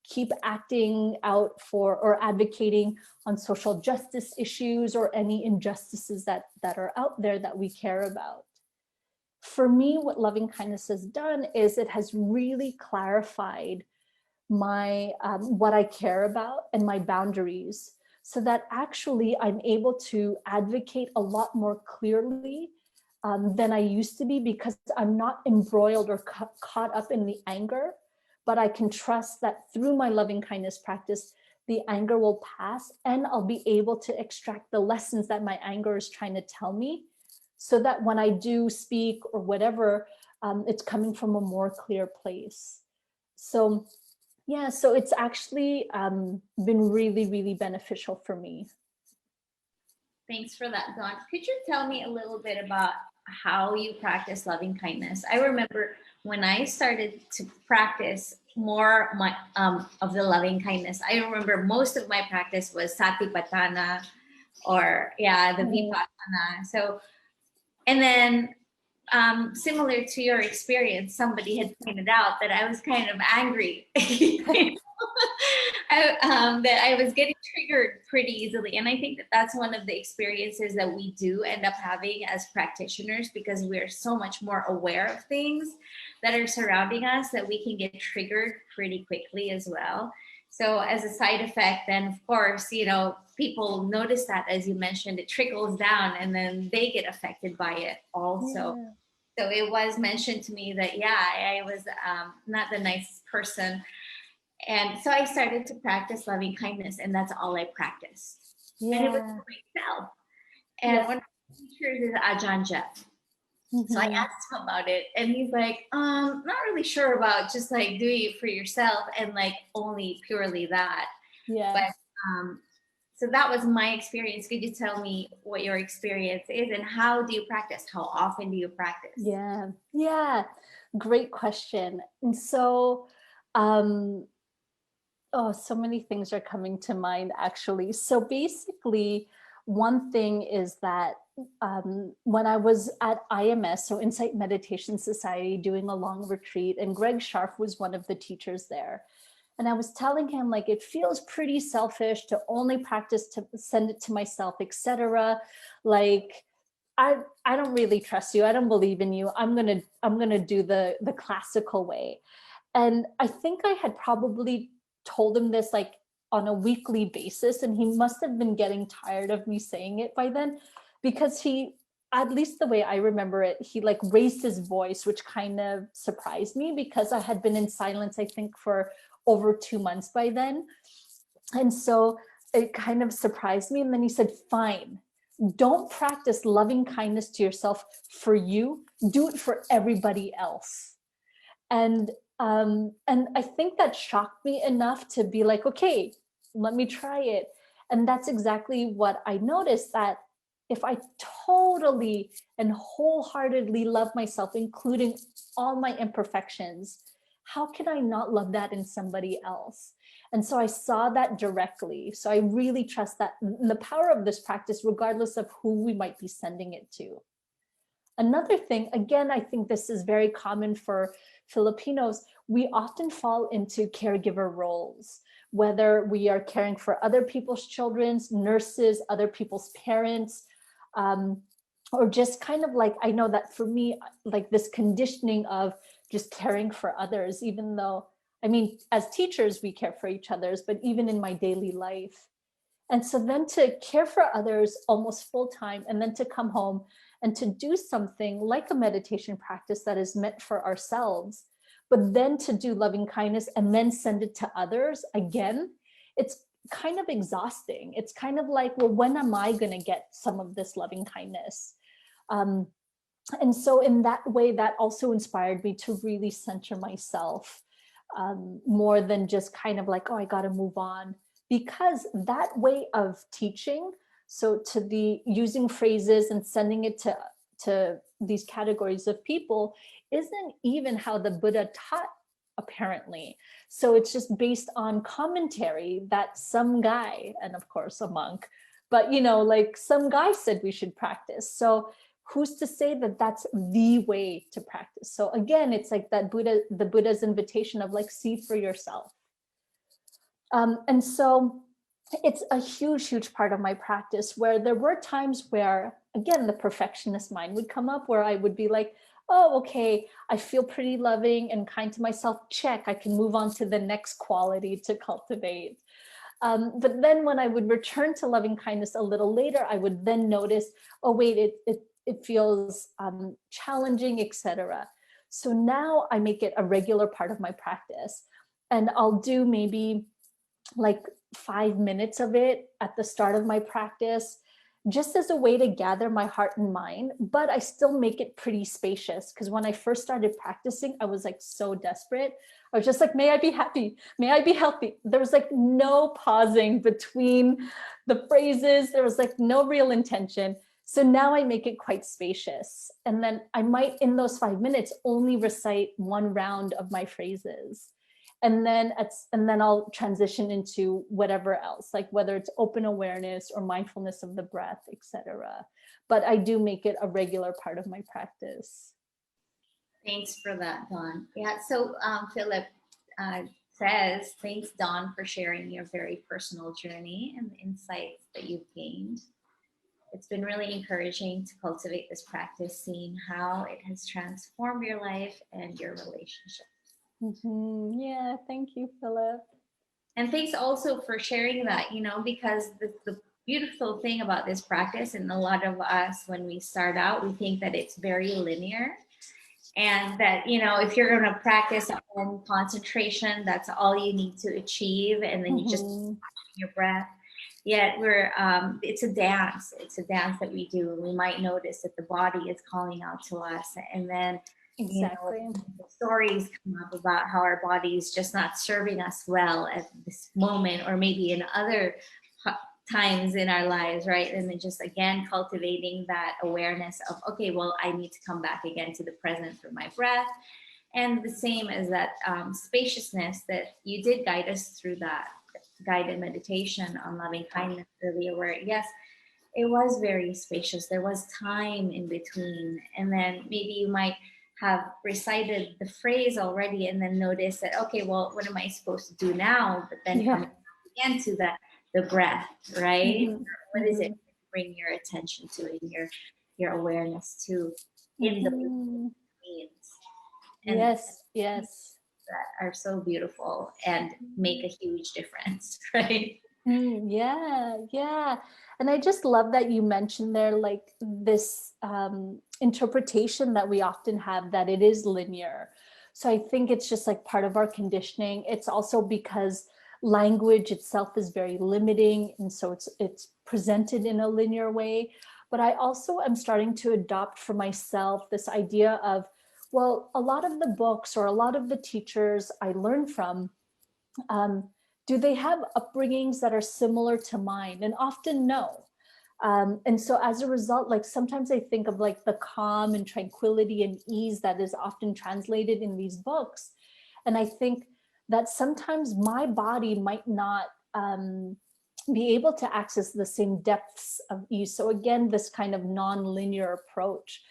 keep acting out for or advocating on social justice issues or any injustices that are out there that we care about. For me, what loving kindness has done is it has really clarified my what I care about and my boundaries, so that actually I'm able to advocate a lot more clearly than I used to be, because I'm not embroiled or caught up in the anger, but I can trust that through my loving kindness practice, the anger will pass and I'll be able to extract the lessons that my anger is trying to tell me, so that when I do speak or whatever, it's coming from a more clear place. So yeah, so it's actually been really, really beneficial for me. Thanks for that, Dawn. Could you tell me a little bit about how you practice loving kindness? I remember when I started to practice more of the loving kindness, I remember most of my practice was satipatthana, or the vipassana. So, and then similar to your experience, somebody had pointed out that I was kind of angry. That I was getting triggered pretty easily. And I think that that's one of the experiences that we do end up having as practitioners, because we're so much more aware of things that are surrounding us that we can get triggered pretty quickly as well. So as a side effect, then of course, people notice that, as you mentioned, it trickles down and then they get affected by it also. Yeah. So it was mentioned to me that, I was not the nicest person. And so I started to practice loving kindness, and that's all I practiced. Yeah. And it was for myself. And one of the teachers is Ajahn Jeff. Mm-hmm. So I asked him about it, and he's like, not really sure about just like doing it for yourself and like only purely that. Yeah. But so that was my experience. Could you tell me what your experience is and how do you practice? How often do you practice? Yeah. Great question. And so, so many things are coming to mind, actually. So basically, one thing is that when I was at IMS, so Insight Meditation Society, doing a long retreat, and Greg Scharf was one of the teachers there. And I was telling him, like, it feels pretty selfish to only practice to send it to myself, etc. Like, I don't really trust you. I don't believe in you. I'm gonna do the classical way. And I think I had probably told him this like on a weekly basis, and he must have been getting tired of me saying it by then, because he, at least the way I remember it, he like raised his voice, which kind of surprised me because I had been in silence, I think, for over 2 months by then. And so it kind of surprised me. And then he said, fine, don't practice loving kindness to yourself for you, do it for everybody else. And I think that shocked me enough to be like, okay, let me try it. And that's exactly what I noticed, that if I totally and wholeheartedly love myself, including all my imperfections, how can I not love that in somebody else? And so I saw that directly. So I really trust that the power of this practice, regardless of who we might be sending it to. Another thing, again, I think this is very common for Filipinos, we often fall into caregiver roles, whether we are caring for other people's children, nurses, other people's parents, or just kind of like, I know that for me, like this conditioning of just caring for others, even though, I mean, as teachers, we care for each other's, but even in my daily life. And so then to care for others almost full time, and then to come home and to do something like a meditation practice that is meant for ourselves, but then to do loving kindness and then send it to others again, it's kind of exhausting. It's kind of like, well, when am I going to get some of this loving kindness? And so in that way, that also inspired me to really center myself more than just kind of like, oh, I got to move on. Because that way of teaching So to the using phrases and sending it to these categories of people isn't even how the Buddha taught, apparently. So it's just based on commentary that some guy, and of course a monk, but like some guy said we should practice. So who's to say that that's the way to practice? So again, it's like that the Buddha's invitation of like, see for yourself. And so it's a huge, huge part of my practice, where there were times where, again, the perfectionist mind would come up, where I would be like, oh, okay, I feel pretty loving and kind to myself. Check, I can move on to the next quality to cultivate. But then when I would return to loving kindness a little later, I would then notice, oh, wait, it feels challenging, etc. So now I make it a regular part of my practice. And I'll do maybe like 5 minutes of it at the start of my practice, just as a way to gather my heart and mind. But I still make it pretty spacious, because when I first started practicing, I was like so desperate. I was just like, may I be happy? May I be healthy? There was like no pausing between the phrases. There was like no real intention. So now I make it quite spacious. And then I might, in those 5 minutes, only recite one round of my phrases. And then I'll transition into whatever else, like whether it's open awareness or mindfulness of the breath, etc. But I do make it a regular part of my practice. Thanks for that, Dawn. Yeah, so Philip says, thanks, Dawn, for sharing your very personal journey and the insights that you've gained. It's been really encouraging to cultivate this practice, seeing how it has transformed your life and your relationship. Mm-hmm. Yeah, thank you, Philip. And thanks also for sharing that, because the beautiful thing about this practice, and a lot of us, when we start out, we think that it's very linear. And that, if you're going to practice on concentration, that's all you need to achieve. And then you just your breath. Yet it's a dance. It's a dance that we do. And we might notice that the body is calling out to us. And then, exactly, the stories come up about how our body is just not serving us well at this moment, or maybe in other times in our lives, right? And then just again cultivating that awareness of, okay, well, I need to come back again to the present through my breath. And the same as that spaciousness that you did guide us through, that guided meditation on loving kindness earlier, where yes, it was very spacious, there was time in between, and then maybe you might have recited the phrase already and then notice that, okay, well, what am I supposed to do now? But then coming again to the breath, right? What is it bring your attention to, and your awareness to in the means? And yes, that are so beautiful and make a huge difference, right? Yeah. And I just love that you mentioned there, like this interpretation that we often have, that it is linear. So I think it's just like part of our conditioning. It's also because language itself is very limiting, and so it's presented in a linear way. But I also am starting to adopt for myself this idea of, well, a lot of the books or a lot of the teachers I learn from, do they have upbringings that are similar to mine? And often no. And so as a result, like sometimes I think of like the calm and tranquility and ease that is often translated in these books. And I think that sometimes my body might not be able to access the same depths of ease. So again, this kind of non-linear approach,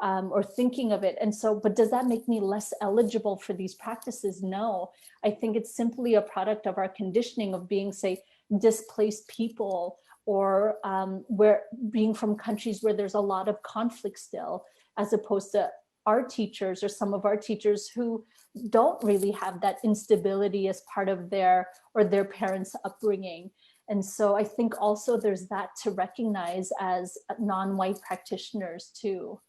or thinking of it. And so, but does that make me less eligible for these practices? No, I think it's simply a product of our conditioning of being, say, displaced people, or where being from countries where there's a lot of conflict still, as opposed to our teachers, or some of our teachers who don't really have that instability as part of their parents' upbringing. And so I think also there's that to recognize as non-white practitioners too.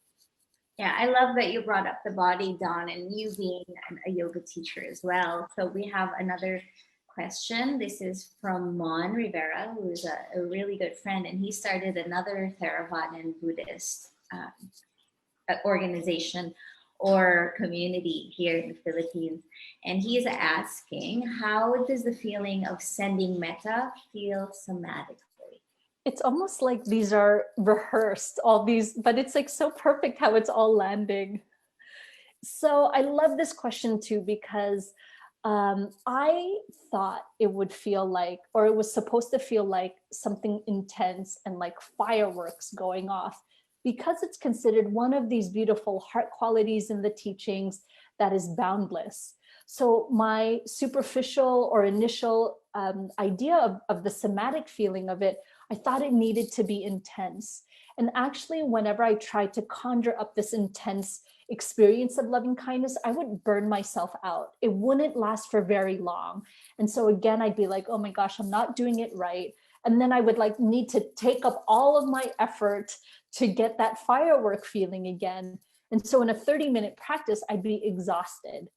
Yeah, I love that you brought up the body, Dawn, and you being a yoga teacher as well. So we have another question. This is from Mon Rivera, who is a really good friend, and he started another Theravadan Buddhist organization or community here in the Philippines. And he's asking, how does the feeling of sending metta feel somatically? it's almost like these are rehearsed, all these, but it's like so perfect how it's all landing. So I love this question too, because I thought it would feel like, or it was supposed to feel like something intense and like fireworks going off, because it's considered one of these beautiful heart qualities in the teachings that is boundless. So my superficial or initial idea of the somatic feeling of it, I thought it needed to be intense. And actually, whenever I tried to conjure up this intense experience of loving kindness, I would burn myself out. It wouldn't last for very long. And so again, I'd be like, oh my gosh, I'm not doing it right. And then I would like need to take up all of my effort to get that firework feeling again. And so in a 30-minute practice, I'd be exhausted.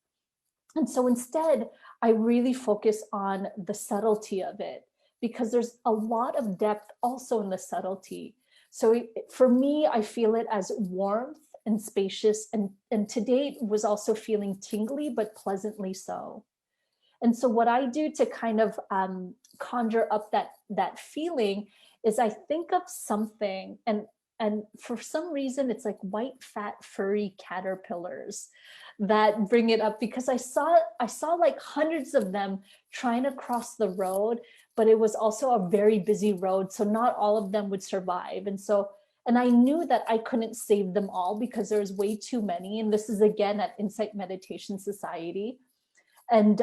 And so instead, I really focus on the subtlety of it, because there's a lot of depth also in the subtlety. So for me, I feel it as warmth and spacious, and to date was also feeling tingly, but pleasantly so. And so what I do to kind of conjure up that feeling is I think of something, and for some reason it's like white, fat, furry caterpillars that bring it up, because I saw like hundreds of them trying to cross the road, but it was also a very busy road, so not all of them would survive. And I knew that I couldn't save them all because there's way too many. And this is again at Insight Meditation Society. And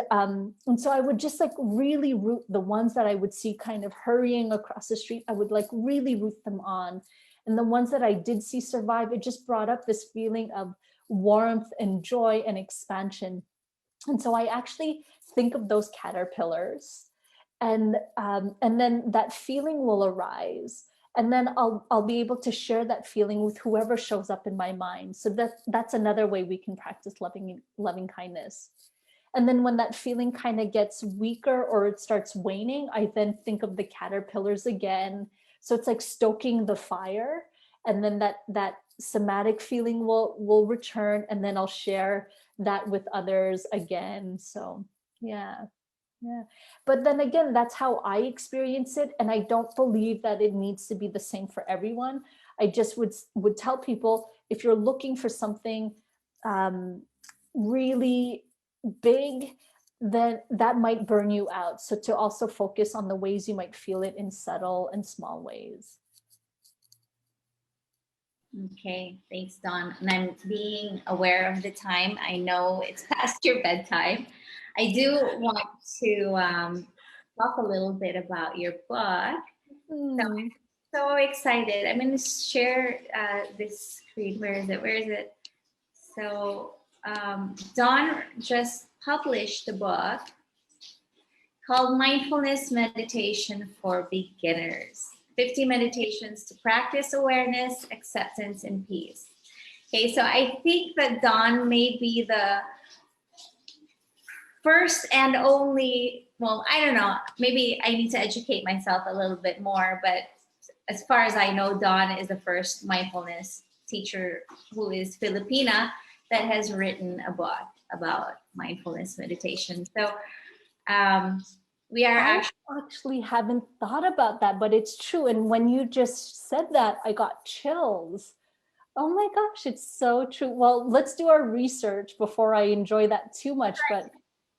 so I would just like really root the ones that I would see kind of hurrying across the street. I would like really root them on. And the ones that I did see survive, it just brought up this feeling of warmth and joy and expansion. And so I actually think of those caterpillars, and then that feeling will arise. And then I'll be able to share that feeling with whoever shows up in my mind. So that's another way we can practice loving kindness. And then when that feeling kind of gets weaker or it starts waning, I then think of the caterpillars again. So it's like stoking the fire, and then that somatic feeling will return, and then I'll share that with others again. So yeah. But then again, that's how I experience it, and I don't believe that it needs to be the same for everyone. I just would tell people, if you're looking for something really big, then that might burn you out. So to also focus on the ways you might feel it in subtle and small ways. Okay, thanks, Dawn. And I'm being aware of the time. I know it's past your bedtime. I do want to talk a little bit about your book. So I'm so excited. I'm going to share this screen. Where is it? So Dawn just published a book called Mindfulness Meditation for Beginners. 50 meditations to practice awareness, acceptance, and peace. Okay, so I think that Dawn may be the first and only, well, I don't know, maybe I need to educate myself a little bit more, but as far as I know, Dawn is the first mindfulness teacher who is Filipina that has written a book about mindfulness meditation. So we are actually haven't thought about that, but it's true. And when you just said that, I got chills. Oh my gosh, it's so true. Well, let's do our research before I enjoy that too much.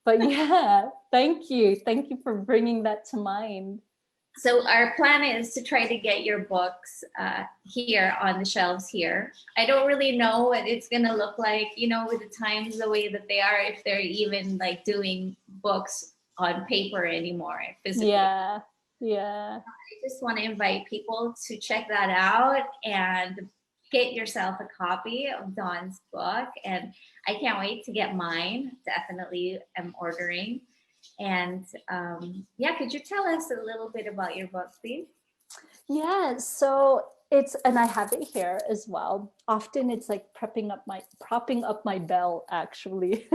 But yeah, thank you. Thank you for bringing that to mind. So our plan is to try to get your books here on the shelves here. I don't really know what it's going to look like, you know, with the times the way that they are, if they're even like doing books on paper anymore. Physically. Yeah. I just want to invite people to check that out and get yourself a copy of Dawn's book. And I can't wait to get mine. Definitely am ordering. And could you tell us a little bit about your book, please? Yeah, so and I have it here as well. Often it's like propping up my bell, actually.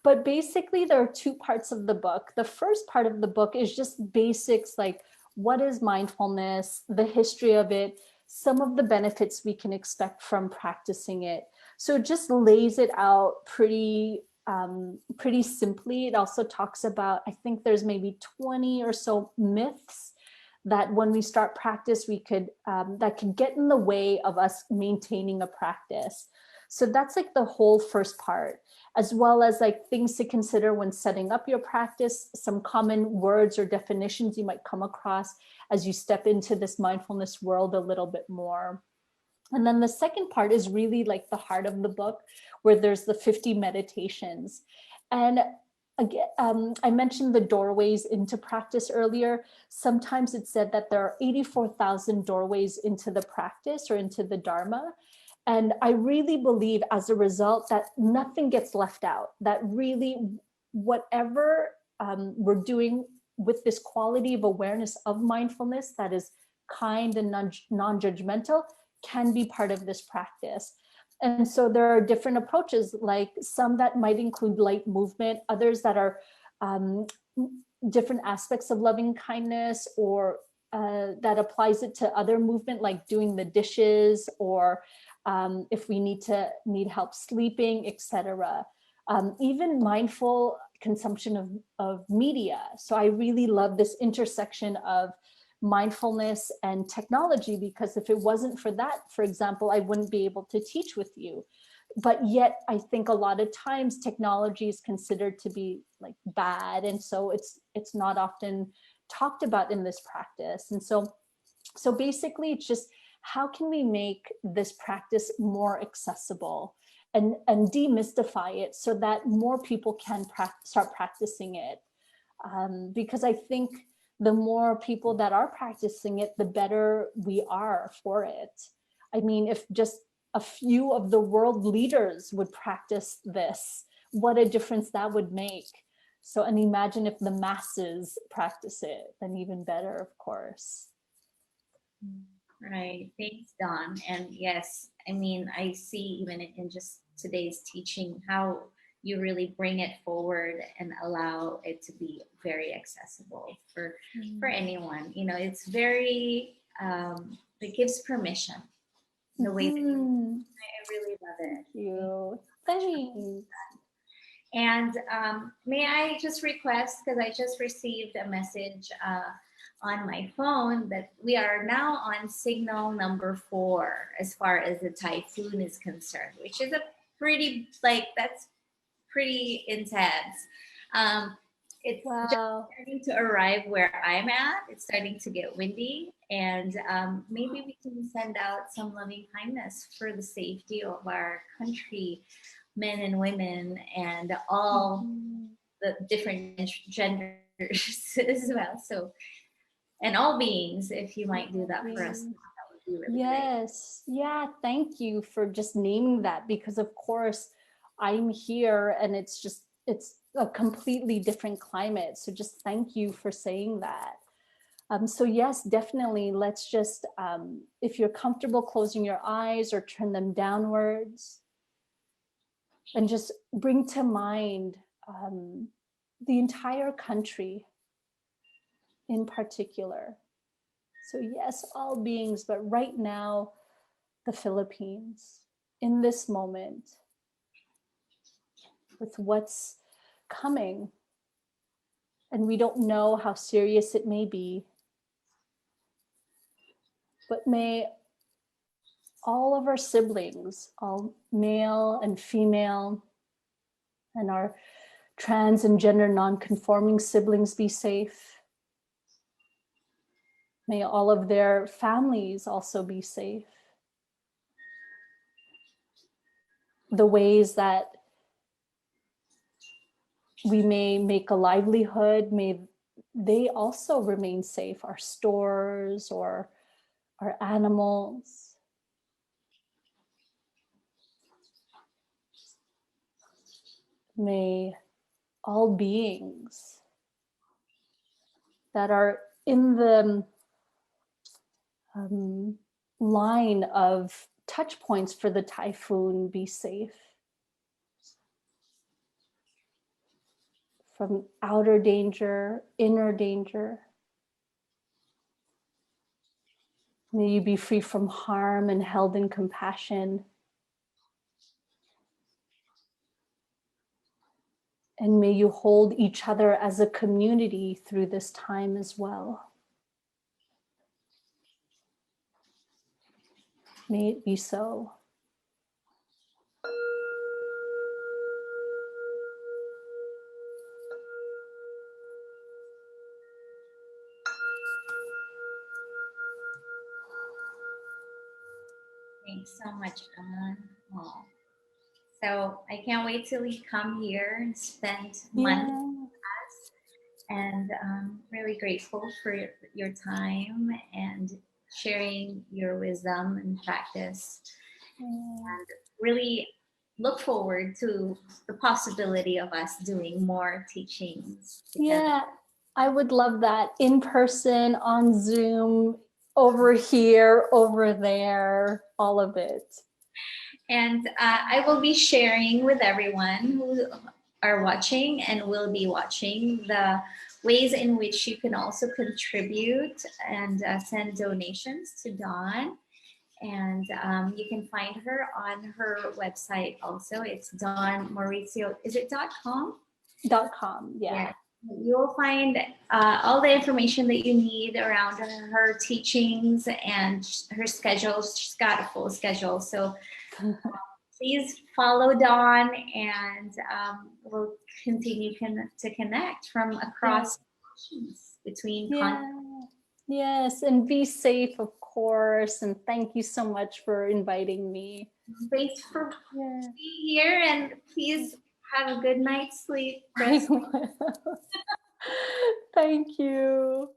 But basically there are two parts of the book. The first part of the book is just basics, like what is mindfulness, the history of it, some of the benefits we can expect from practicing it. So it just lays it out pretty simply. It also talks about, I think there's maybe 20 or so myths that when we start practice, we could, that can get in the way of us maintaining a practice. So that's like the whole first part, as well as like things to consider when setting up your practice, some common words or definitions you might come across as you step into this mindfulness world a little bit more. And then the second part is really like the heart of the book, where there's the 50 meditations. And again, I mentioned the doorways into practice earlier. Sometimes it's said that there are 84,000 doorways into the practice or into the Dharma. And I really believe as a result that nothing gets left out, that really whatever we're doing with this quality of awareness of mindfulness that is kind and non-judgmental can be part of this practice. And so there are different approaches, like some that might include light movement, others that are different aspects of loving kindness, or that applies it to other movement, like doing the dishes, or if we need help sleeping, etc. Even mindful consumption of media. So I really love this intersection of mindfulness and technology, because if it wasn't for that, for example, I wouldn't be able to teach with you. But yet I think a lot of times technology is considered to be like bad, and so it's not often talked about in this practice. And so basically it's just, how can we make this practice more accessible and demystify it so that more people can start practicing it? Because I think the more people that are practicing it, the better we are for it. I mean, if just a few of the world leaders would practice this, what a difference that would make. So, and imagine if the masses practice it, then even better, of course. Right. Thanks, Dawn. And yes, I mean, I see even in just today's teaching how you really bring it forward and allow it to be very accessible for anyone. You know, it's very it gives permission. The way that I really love it. Thank you. Thanks. And may I just request, because I just received a message on my phone that we are now on signal number 4 as far as the typhoon is concerned, which is a pretty, that's pretty intense. It's just starting to arrive where I'm at. It's starting to get windy, and maybe we can send out some loving kindness for the safety of our country, men and women, and all the different genders as well. So, and all beings, if you might do that for us, that would be really great. Yeah, thank you for just naming that, because of course I'm here and it's a completely different climate. So just thank you for saying that. So yes, definitely, let's just, if you're comfortable closing your eyes or turn them downwards, and just bring to mind the entire country in particular. So yes, all beings, but right now, the Philippines, in this moment, with what's coming, and we don't know how serious it may be, but may all of our siblings, all male and female, and our trans and gender non-conforming siblings be safe. May all of their families also be safe. The ways that we may make a livelihood, may they also remain safe, our stores or our animals. May all beings that are in the line of touch points for the typhoon be safe. From outer danger, inner danger. May you be free from harm and held in compassion. And may you hold each other as a community through this time as well. May it be so. Thanks so much, Dawn. Oh. So I can't wait till you come here and spend months Yeah. with us. And really grateful for your time and sharing your wisdom and practice. And really look forward to the possibility of us doing more teachings together. Yeah, I would love that in person, on Zoom, over here, over there, all of it. And I will be sharing with everyone who are watching and will be watching the ways in which you can also contribute and send donations to Dawn. And you can find her on her website also. It's Dawn Mauricio. Is it .com? .com, yeah. Yeah. You'll find all the information that you need around her teachings and her schedule. She's got a full schedule. So please follow Dawn, and we'll continue to connect from across oceans between continents. Yes, and be safe, of course. And thank you so much for inviting me. Thanks for being here, and please have a good night's sleep. Thank you.